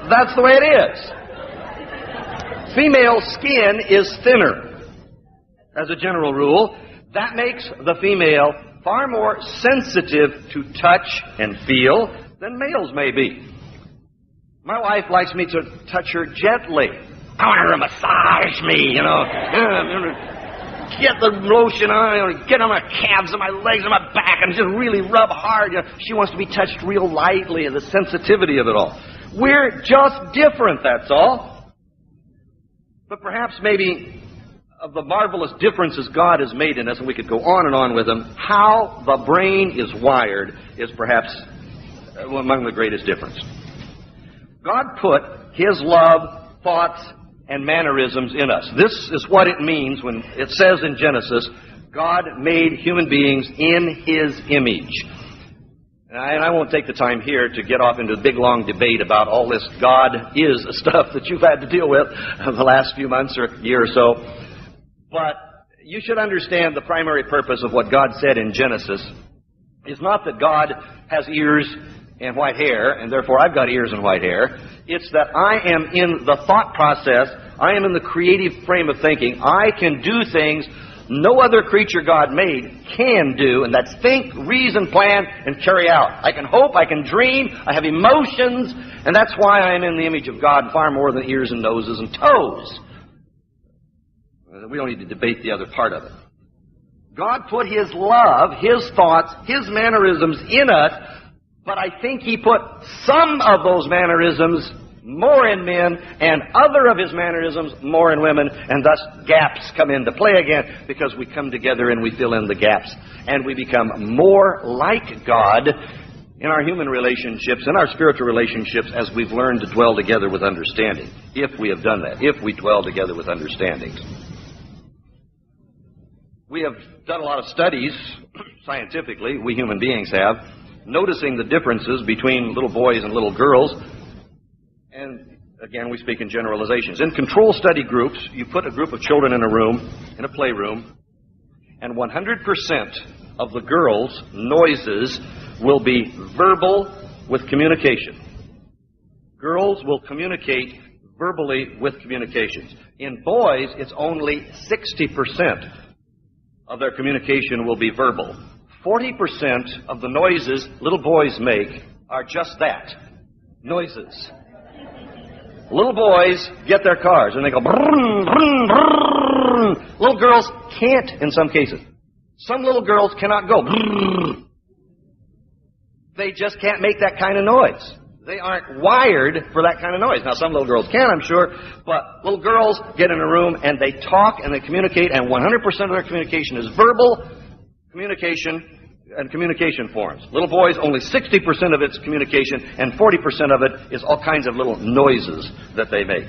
that's the way it is. Female skin is thinner, as a general rule. That makes the female far more sensitive to touch and feel than males may be. My wife likes me to touch her gently. I want her to massage me, get the lotion on, get on my calves and my legs and my back and just really rub hard. She wants to be touched real lightly, and the sensitivity of it all. We're just different, that's all. But perhaps maybe of the marvelous differences God has made in us, and we could go on and on with them, how the brain is wired is perhaps among the greatest difference. God put His love, thoughts, and mannerisms in us. This is what it means when it says in Genesis, God made human beings in His image. And I won't take the time here to get off into the big, long debate about all this God is stuff that you've had to deal with the last few months or year or so. But you should understand the primary purpose of what God said in Genesis is not that God has ears and white hair, and therefore I've got ears and white hair. It's that I am in the thought process, I am in the creative frame of thinking. I can do things no other creature God made can do, and that's think, reason, plan, and carry out. I can hope, I can dream, I have emotions, and that's why I am in the image of God far more than ears and noses and toes. We don't need to debate the other part of it. God put His love, His thoughts, His mannerisms in us, but I think He put some of those mannerisms more in men and other of His mannerisms more in women, and thus gaps come into play again because we come together and we fill in the gaps, and we become more like God in our human relationships, in our spiritual relationships, as we've learned to dwell together with understanding, if we have done that, if we dwell together with understandings. We have done a lot of studies, scientifically, we human beings have, noticing the differences between little boys and little girls. And again, we speak in generalizations. In control study groups, you put a group of children in a room, in a playroom, and 100% of the girls' noises will be verbal with communication. Girls will communicate verbally with communications. In boys, it's only 60% of their communication will be verbal. 40% of the noises little boys make are just that, noises. Little boys get their cars and they go brrrr, brrrr, brrrr. Little girls can't in some cases. Some little girls cannot go brrrr. They just can't make that kind of noise. They aren't wired for that kind of noise. Now, some little girls can, I'm sure, but little girls get in a room and they talk and they communicate, and 100% of their communication is verbal communication and communication forms. Little boys, only 60% of its communication, and 40% of it is all kinds of little noises that they make.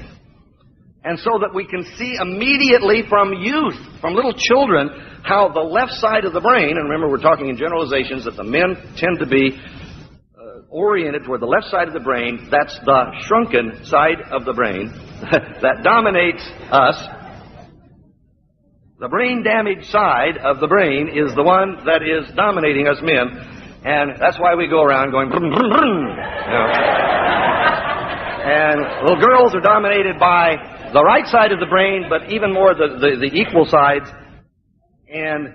And so that we can see immediately from youth, from little children, how the left side of the brain, and remember we're talking in generalizations that the men tend to be oriented toward the left side of the brain, that's the shrunken side of the brain that dominates us. The brain-damaged side of the brain is the one that is dominating us men, and that's why we go around going brum, brum, brum. And little girls are dominated by the right side of the brain, but even more the equal sides. And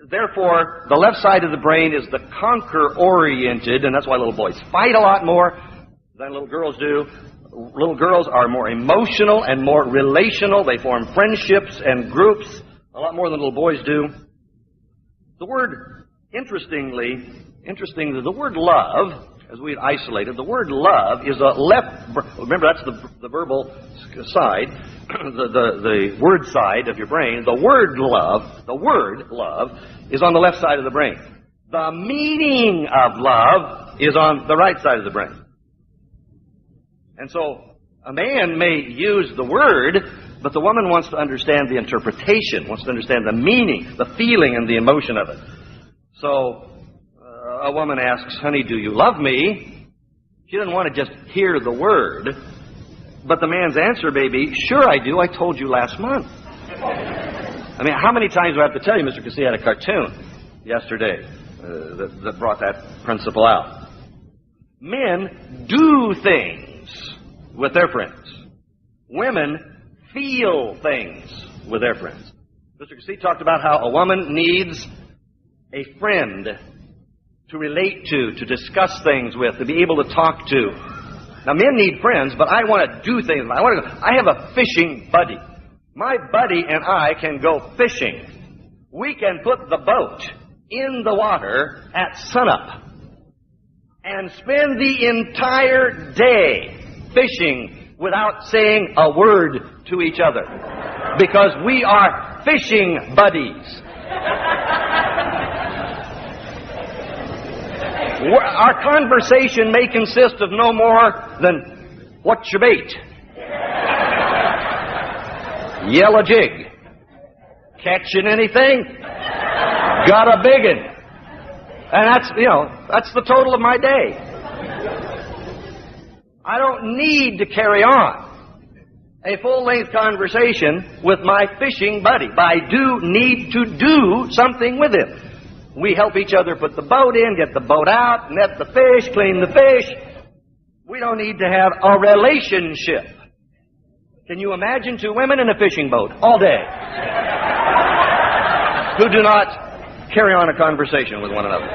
therefore, the left side of the brain is the conquer-oriented, and that's why little boys fight a lot more than little girls do. Little girls are more emotional and more relational. They form friendships and groups a lot more than little boys do. The word, interestingly, the word love, as we had isolated, the word love is a left, remember that's the verbal side, the word side of your brain. The word love is on the left side of the brain. The meaning of love is on the right side of the brain. And so a man may use the word, but the woman wants to understand the interpretation, wants to understand the meaning, the feeling, and the emotion of it. So a woman asks, honey, do you love me? She doesn't want to just hear the word. But the man's answer may be, sure I do, I told you last month. I mean, how many times do I have to tell you, Mr. Cassie had a cartoon yesterday that brought that principle out. Men do things with their friends. Women feel things with their friends. Mr. Cassie talked about how a woman needs a friend to relate to discuss things with, to be able to talk to. Now, men need friends, but I want to do things. I have a fishing buddy. My buddy and I can go fishing. We can put the boat in the water at sunup and spend the entire day fishing without saying a word to each other because we are fishing buddies. Our conversation may consist of no more than, what's your bait? Yellow jig. Catching anything? Got a biggin. And that's the total of my day. I don't need to carry on a full-length conversation with my fishing buddy, but I do need to do something with him. We help each other put the boat in, get the boat out, net the fish, clean the fish. We don't need to have a relationship. Can you imagine two women in a fishing boat all day who do not carry on a conversation with one another?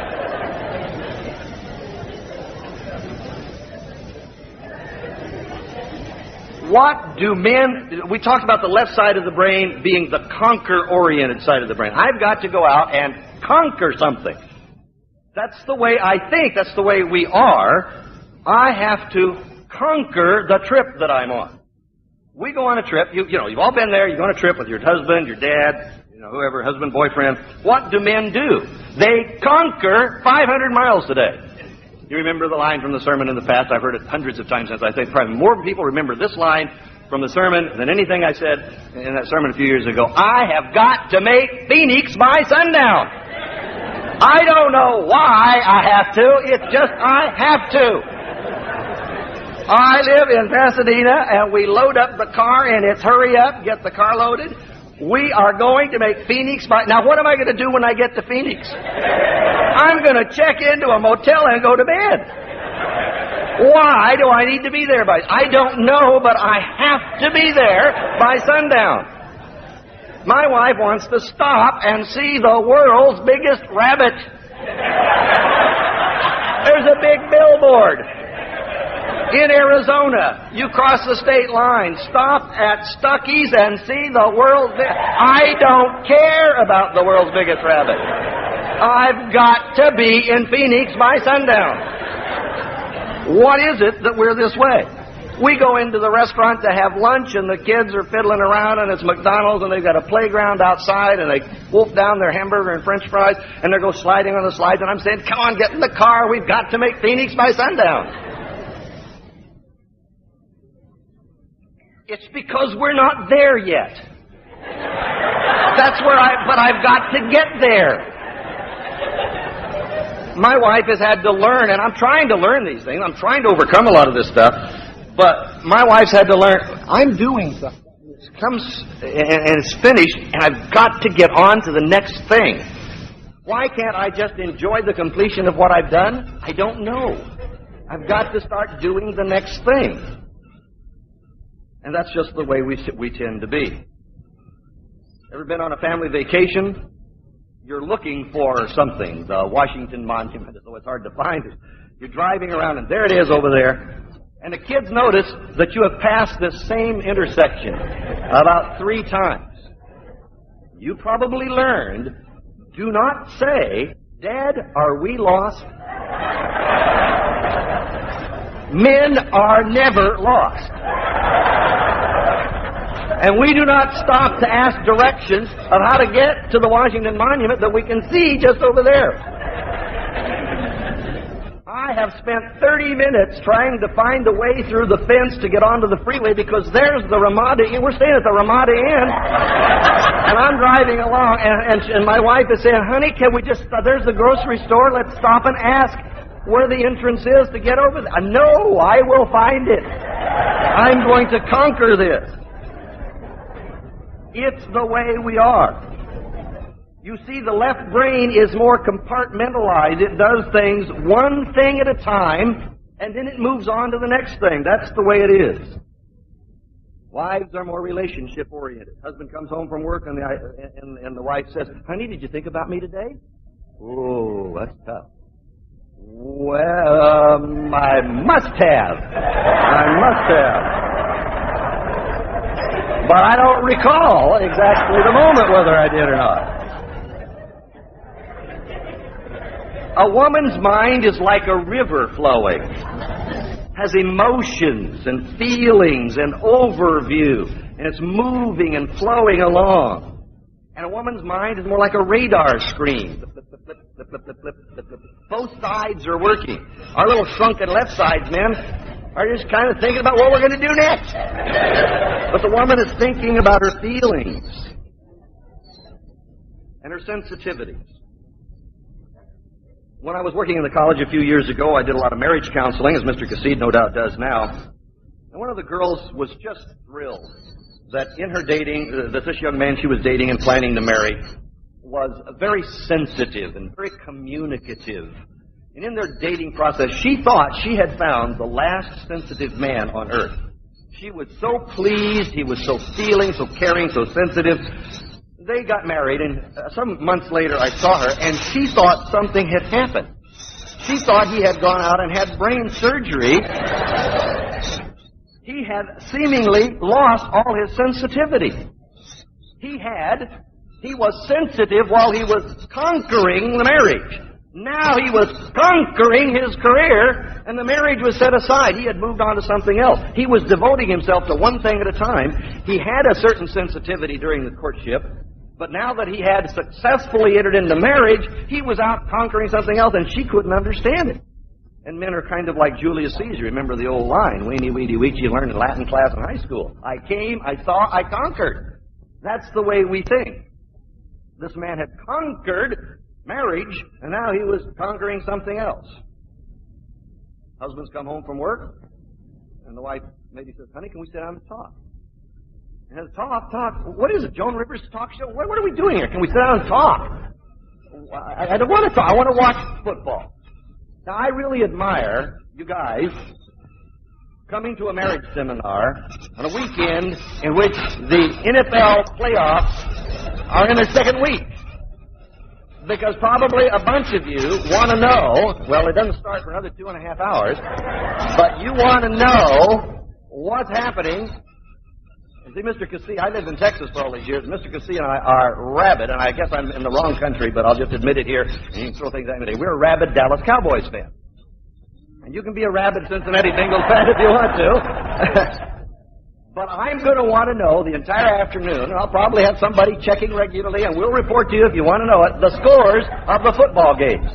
What do men... We talked about the left side of the brain being the conquer-oriented side of the brain. I've got to go out and conquer something. That's the way I think. That's the way we are. I have to conquer the trip that I'm on. We go on a trip. You've all been there. You go on a trip with your husband, your dad, whoever, husband, boyfriend. What do men do? They conquer 500 miles today. You remember the line from the sermon in the past? I've heard it hundreds of times since. I think probably more people remember this line from the sermon than anything I said in that sermon a few years ago. I have got to make Phoenix by sundown. I don't know why I have to. It's just I have to. I live in Pasadena, and we load up the car, and it's hurry up, get the car loaded. We are going to make Phoenix by... Now, what am I going to do when I get to Phoenix? I'm going to check into a motel and go to bed. Why do I need to be there by... I don't know, but I have to be there by sundown. My wife wants to stop and see the world's biggest rabbit. There's a big billboard. In Arizona, you cross the state line, stop at Stuckey's and see the world's biggest... I don't care about the world's biggest rabbit. I've got to be in Phoenix by sundown. What is it that we're this way? We go into the restaurant to have lunch, and the kids are fiddling around, and it's McDonald's, and they've got a playground outside, and they wolf down their hamburger and French fries, and they go sliding on the slides, and I'm saying, come on, get in the car. We've got to make Phoenix by sundown. It's because we're not there yet. That's where but I've got to get there. My wife has had to learn, and I'm trying to learn these things. I'm trying to overcome a lot of this stuff. But my wife's had to learn, I'm doing something. It comes, and it's finished, and I've got to get on to the next thing. Why can't I just enjoy the completion of what I've done? I don't know. I've got to start doing the next thing. And that's just the way we tend to be. Ever been on a family vacation? You're looking for something. The Washington Monument, though it's hard to find it. You're driving around, and there it is over there. And the kids notice that you have passed this same intersection about 3 times. You probably learned, do not say, "Dad, are we lost?" Men are never lost. And we do not stop to ask directions of how to get to the Washington Monument that we can see just over there. I have spent 30 minutes trying to find a way through the fence to get onto the freeway because there's the Ramada Inn. We're staying at the Ramada Inn. And I'm driving along, and my wife is saying, "Honey, can we just, there's the grocery store, let's stop and ask where the entrance is to get over there." No, I will find it. I'm going to conquer this. It's the way we are. You see, the left brain is more compartmentalized. It does things one thing at a time, and then it moves on to the next thing. That's the way it is. Wives are more relationship-oriented. Husband comes home from work, and the wife says, "Honey, did you think about me today?" Oh, that's tough. Well, I must have. But I don't recall exactly the moment whether I did or not. A woman's mind is like a river flowing. Has emotions and feelings and overview, and it's moving and flowing along. And a woman's mind is more like a radar screen. Both sides are working. Our little shrunken left sides, men, are just kind of thinking about what we're going to do next. But the woman is thinking about her feelings and her sensitivities. When I was working in the college a few years ago, I did a lot of marriage counseling, as Mr. Cassid no doubt does now. And one of the girls was just thrilled that in her dating, that this young man she was dating and planning to marry was very sensitive and very communicative. And in their dating process, she thought she had found the last sensitive man on earth. She was so pleased, he was so feeling, so caring, so sensitive. They got married, and some months later I saw her, and she thought something had happened. She thought he had gone out and had brain surgery. He had seemingly lost all his sensitivity. He was sensitive while he was conquering the marriage. Now he was conquering his career, and the marriage was set aside. He had moved on to something else. He was devoting himself to one thing at a time. He had a certain sensitivity during the courtship, but now that he had successfully entered into marriage, he was out conquering something else, and she couldn't understand it. And men are kind of like Julius Caesar. Remember the old line, "Weenie, weedy, weechy," you learned in Latin class in high school. I came, I saw, I conquered. That's the way we think. This man had conquered marriage, and now he was conquering something else. Husbands come home from work, and the wife maybe says, "Honey, can we sit down and talk?" And talk. What is it, Joan Rivers' talk show? What are we doing here? Can we sit down and talk? I don't want to talk. I want to watch football. Now, I really admire you guys coming to a marriage seminar on a weekend in which the NFL playoffs are in their second week. Because probably a bunch of you want to know, well, it doesn't start for another 2.5 hours, but you want to know what's happening. And see, Mr. Cassie, I lived in Texas for all these years. Mr. Cassie and I are rabid, and I guess I'm in the wrong country, but I'll just admit it here, and you can throw things at me today. We're a rabid Dallas Cowboys fan. And you can be a rabid Cincinnati Bengals fan if you want to. But I'm going to want to know the entire afternoon, and I'll probably have somebody checking regularly, and we'll report to you if you want to know it, the scores of the football games.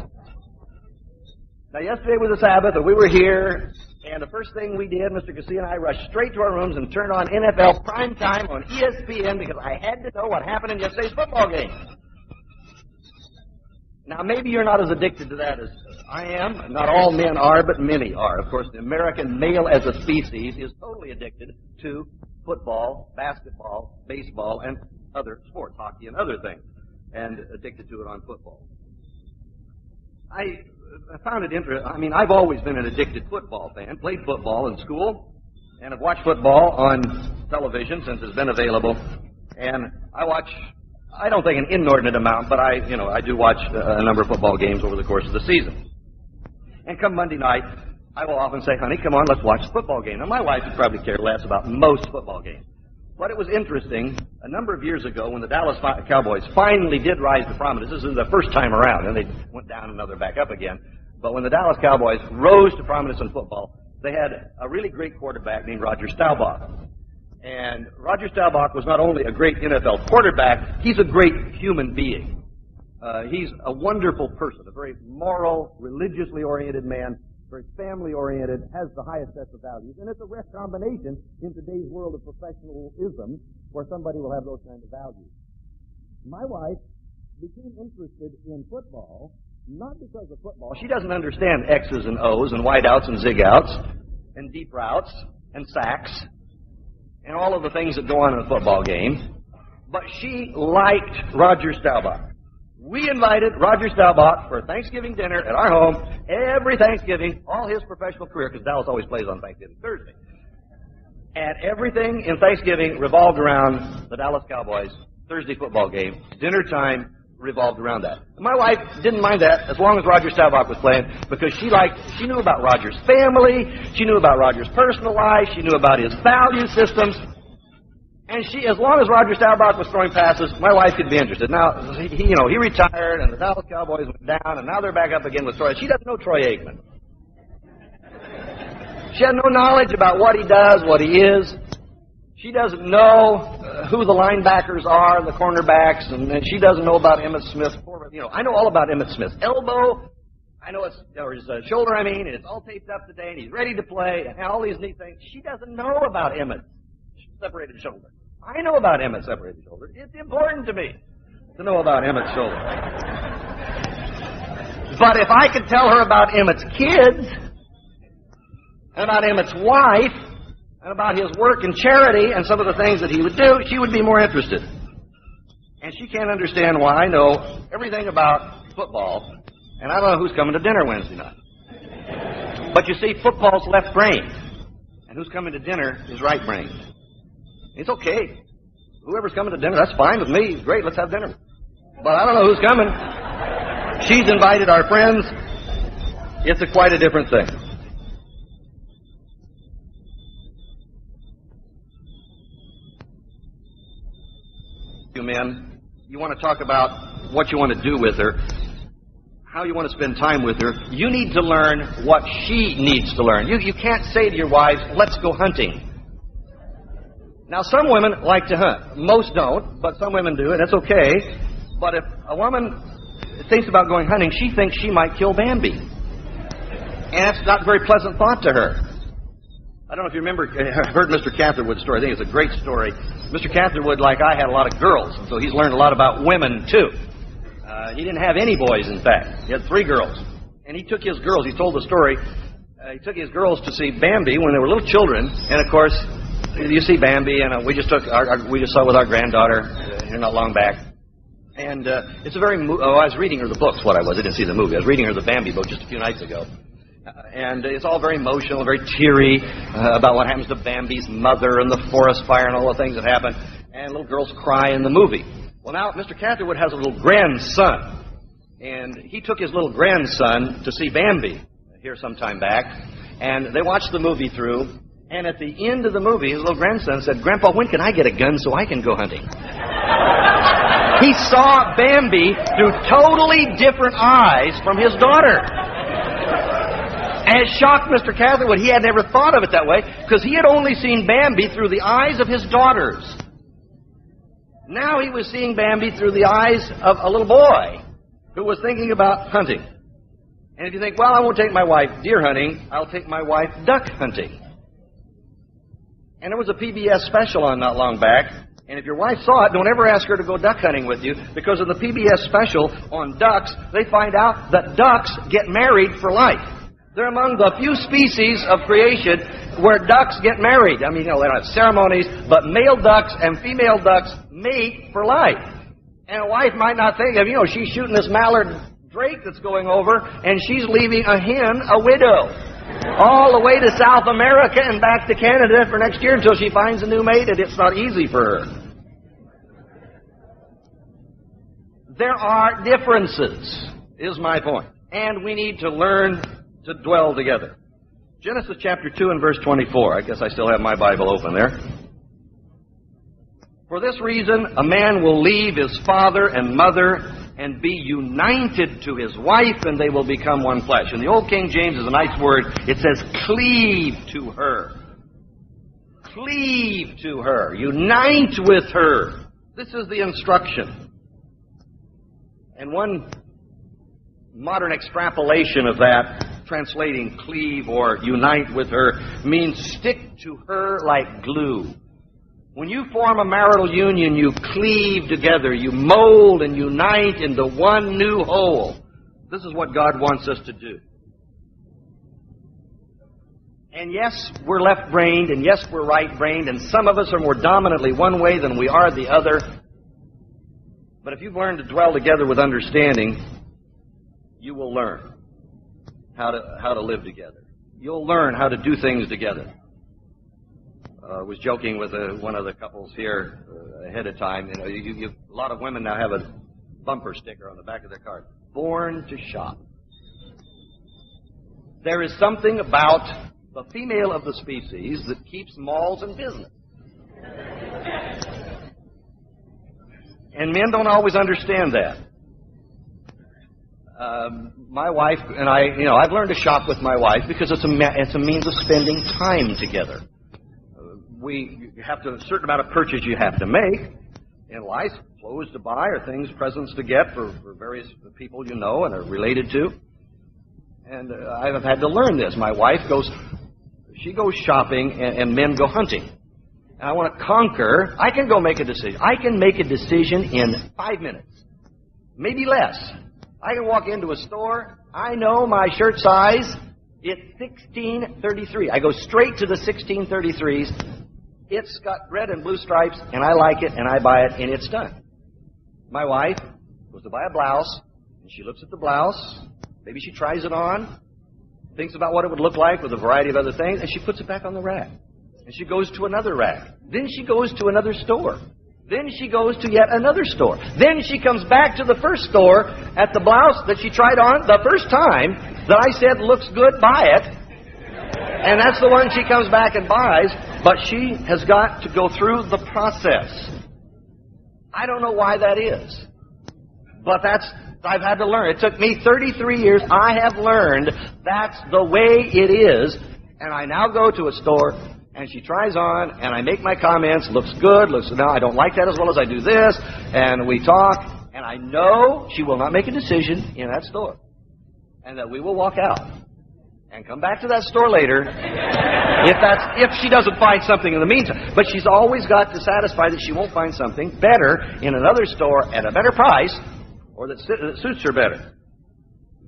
Now, yesterday was the Sabbath, and we were here, and the first thing we did, Mr. Cassie and I rushed straight to our rooms and turned on NFL primetime on ESPN because I had to know what happened in yesterday's football game. Now, maybe you're not as addicted to that as I am. Not all men are, but many are. Of course, the American male as a species is totally addicted to football, basketball, baseball, and other sports, hockey and other things, and addicted to it on football. I found it interesting. I mean, I've always been an addicted football fan, played football in school, and have watched football on television since it's been available, and I don't think an inordinate amount, but I do watch a number of football games over the course of the season. And come Monday night, I will often say, honey, come on, let's watch the football game. Now, my wife would probably care less about most football games. But it was interesting, a number of years ago, when the Dallas Cowboys finally did rise to prominence. This is the first time around, and they went down and now they're back up again. But when the Dallas Cowboys rose to prominence in football, they had a really great quarterback named Roger Staubach. And Roger Staubach was not only a great NFL quarterback, he's a great human being. He's a wonderful person, a very moral, religiously oriented man, very family-oriented, has the highest sets of values. And it's a rare combination in today's world of professionalism where somebody will have those kinds of values. My wife became interested in football, not because of football. She doesn't understand X's and O's and wideouts and zig-outs and deep routes and sacks and all of the things that go on in a football game. But she liked Roger Staubach. We invited Roger Staubach for Thanksgiving dinner at our home every Thanksgiving, all his professional career, because Dallas always plays on Thanksgiving Thursday. And everything in Thanksgiving revolved around the Dallas Cowboys Thursday football game. Dinner time revolved around that. And my wife didn't mind that as long as Roger Staubach was playing, because she knew about Roger's family, she knew about Roger's personal life, she knew about his value systems. And as long as Roger Staubach was throwing passes, my wife could be interested. Now, he retired, and the Dallas Cowboys went down, and now they're back up again with Troy. She doesn't know Troy Aikman. She has no knowledge about what he does, what he is. She doesn't know who the linebackers are, the cornerbacks, and she doesn't know about Emmitt Smith. I know all about Emmitt Smith's elbow. I know his shoulder, and it's all taped up today, and he's ready to play, and all these neat things. She doesn't know about Emmitt's separated shoulder. I know about Emmitt's separated shoulder. It's important to me to know about Emmitt's shoulder. But if I could tell her about Emmitt's kids, and about Emmitt's wife, and about his work in charity, and some of the things that he would do, she would be more interested. And she can't understand why I know everything about football, and I don't know who's coming to dinner Wednesday night. But you see, football's left brain, and who's coming to dinner is right brain. It's okay. Whoever's coming to dinner, that's fine with me. Great, let's have dinner. But I don't know who's coming. She's invited our friends. It's quite a different thing. You men, you want to talk about what you want to do with her, how you want to spend time with her. You need to learn what she needs to learn. You can't say to your wives, let's go hunting. Now, some women like to hunt. Most don't, but some women do, and that's okay. But if a woman thinks about going hunting, she thinks she might kill Bambi. And that's not a very pleasant thought to her. I don't know if you remember, heard Mr. Catherwood's story. I think it's a great story. Mr. Catherwood, like I, had a lot of girls, and so he's learned a lot about women, too. He didn't have any boys, in fact. He had 3 girls. And he took his girls, he told the story, he took his girls to see Bambi when they were little children, and of course, you see Bambi, and we just saw it with our granddaughter here not long back. And it's a very, I was reading her the books, I didn't see the movie. I was reading her the Bambi book just a few nights ago. And it's all very emotional, very teary about what happens to Bambi's mother and the forest fire and all the things that happen. And little girls cry in the movie. Well, now, Mr. Catherwood has a little grandson. And he took his little grandson to see Bambi here some time back. And they watched the movie through. And at the end of the movie, his little grandson said, Grandpa, when can I get a gun so I can go hunting? He saw Bambi through totally different eyes from his daughter. And it shocked Mr. Catherwood. He had never thought of it that way, because he had only seen Bambi through the eyes of his daughters. Now he was seeing Bambi through the eyes of a little boy who was thinking about hunting. And if you think, well, I won't take my wife deer hunting, I'll take my wife duck hunting. And there was a PBS special on not long back, and if your wife saw it, don't ever ask her to go duck hunting with you, because of the PBS special on ducks, they find out that ducks get married for life. They're among the few species of creation where ducks get married. I mean, they don't have ceremonies, but male ducks and female ducks mate for life. And a wife might not think of, she's shooting this mallard drake that's going over, and she's leaving a hen a widow. all the way to South America and back to Canada for next year until she finds a new mate, and it's not easy for her. There are differences, is my point, and we need to learn to dwell together. Genesis chapter 2 and verse 24. I guess I still have my Bible open there. For this reason, a man will leave his father and mother and be united to his wife, and they will become one flesh. And the Old King James is a nice word. It says, cleave to her. Cleave to her. Unite with her. This is the instruction. And one modern extrapolation of that, translating cleave or unite with her, means stick to her like glue. When you form a marital union, you cleave together, you mold and unite into one new whole. This is what God wants us to do. And yes, we're left-brained, and yes, we're right-brained, and some of us are more dominantly one way than we are the other. But if you've learned to dwell together with understanding, you will learn how to live together. You'll learn how to do things together. I was joking with one of the couples here ahead of time. You know, a lot of women now have a bumper sticker on the back of their car, "Born to shop." There is something about the female of the species that keeps malls in business. And men don't always understand that. My wife and I, I've learned to shop with my wife because it's a means of spending time together. You have to, a certain amount of purchase you have to make in life, clothes to buy or things, presents to get for various people you know and are related to. And I have had to learn this. My wife goes shopping and men go hunting. And I want to conquer. I can go make a decision. I can make a decision in 5 minutes, maybe less. I can walk into a store. I know my shirt size. It's 1633. I go straight to the 1633s. It's got red and blue stripes, and I like it, and I buy it, and it's done. My wife goes to buy a blouse, and she looks at the blouse. Maybe she tries it on, thinks about what it would look like with a variety of other things, and she puts it back on the rack. And she goes to another rack. Then she goes to another store. Then she goes to yet another store. Then she comes back to the first store at the blouse that she tried on the first time that I said looks good, buy it. And that's the one she comes back and buys, but she has got to go through the process. I don't know why that is, but I've had to learn. It took me 33 years. I have learned that's the way it is, and I now go to a store, and she tries on, and I make my comments, looks good, no, I don't like that as well as I do this, and we talk, and I know she will not make a decision in that store, and that we will walk out and come back to that store later if she doesn't find something in the meantime. But she's always got to satisfy that she won't find something better in another store at a better price or that suits her better.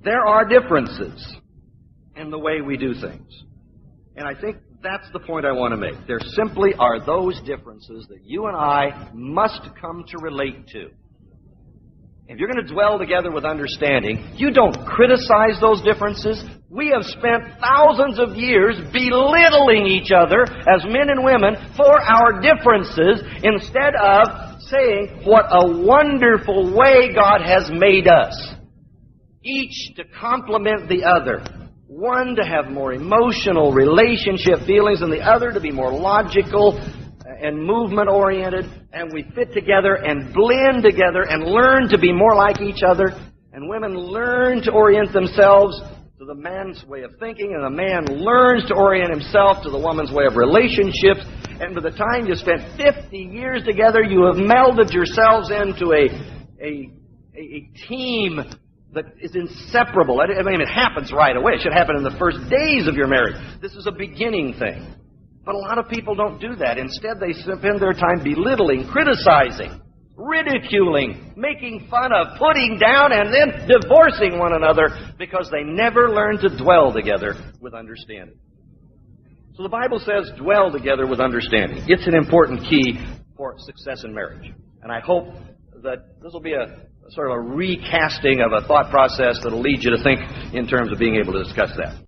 There are differences in the way we do things. And I think that's the point I want to make. There simply are those differences that you and I must come to relate to. If you're going to dwell together with understanding, you don't criticize those differences. We have spent thousands of years belittling each other as men and women for our differences instead of saying what a wonderful way God has made us. Each to complement the other. One to have more emotional relationship feelings than the other to be more logical and movement-oriented, and we fit together and blend together and learn to be more like each other, and women learn to orient themselves to the man's way of thinking, and the man learns to orient himself to the woman's way of relationships, and by the time you spent 50 years together, you have melded yourselves into a team that is inseparable. I mean, it happens right away. It should happen in the first days of your marriage. This is a beginning thing. But a lot of people don't do that. Instead, they spend their time belittling, criticizing, ridiculing, making fun of, putting down, and then divorcing one another because they never learn to dwell together with understanding. So the Bible says dwell together with understanding. It's an important key for success in marriage. And I hope that this will be a sort of a recasting of a thought process that will lead you to think in terms of being able to discuss that.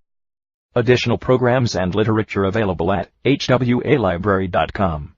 Additional programs and literature available at hwalibrary.com.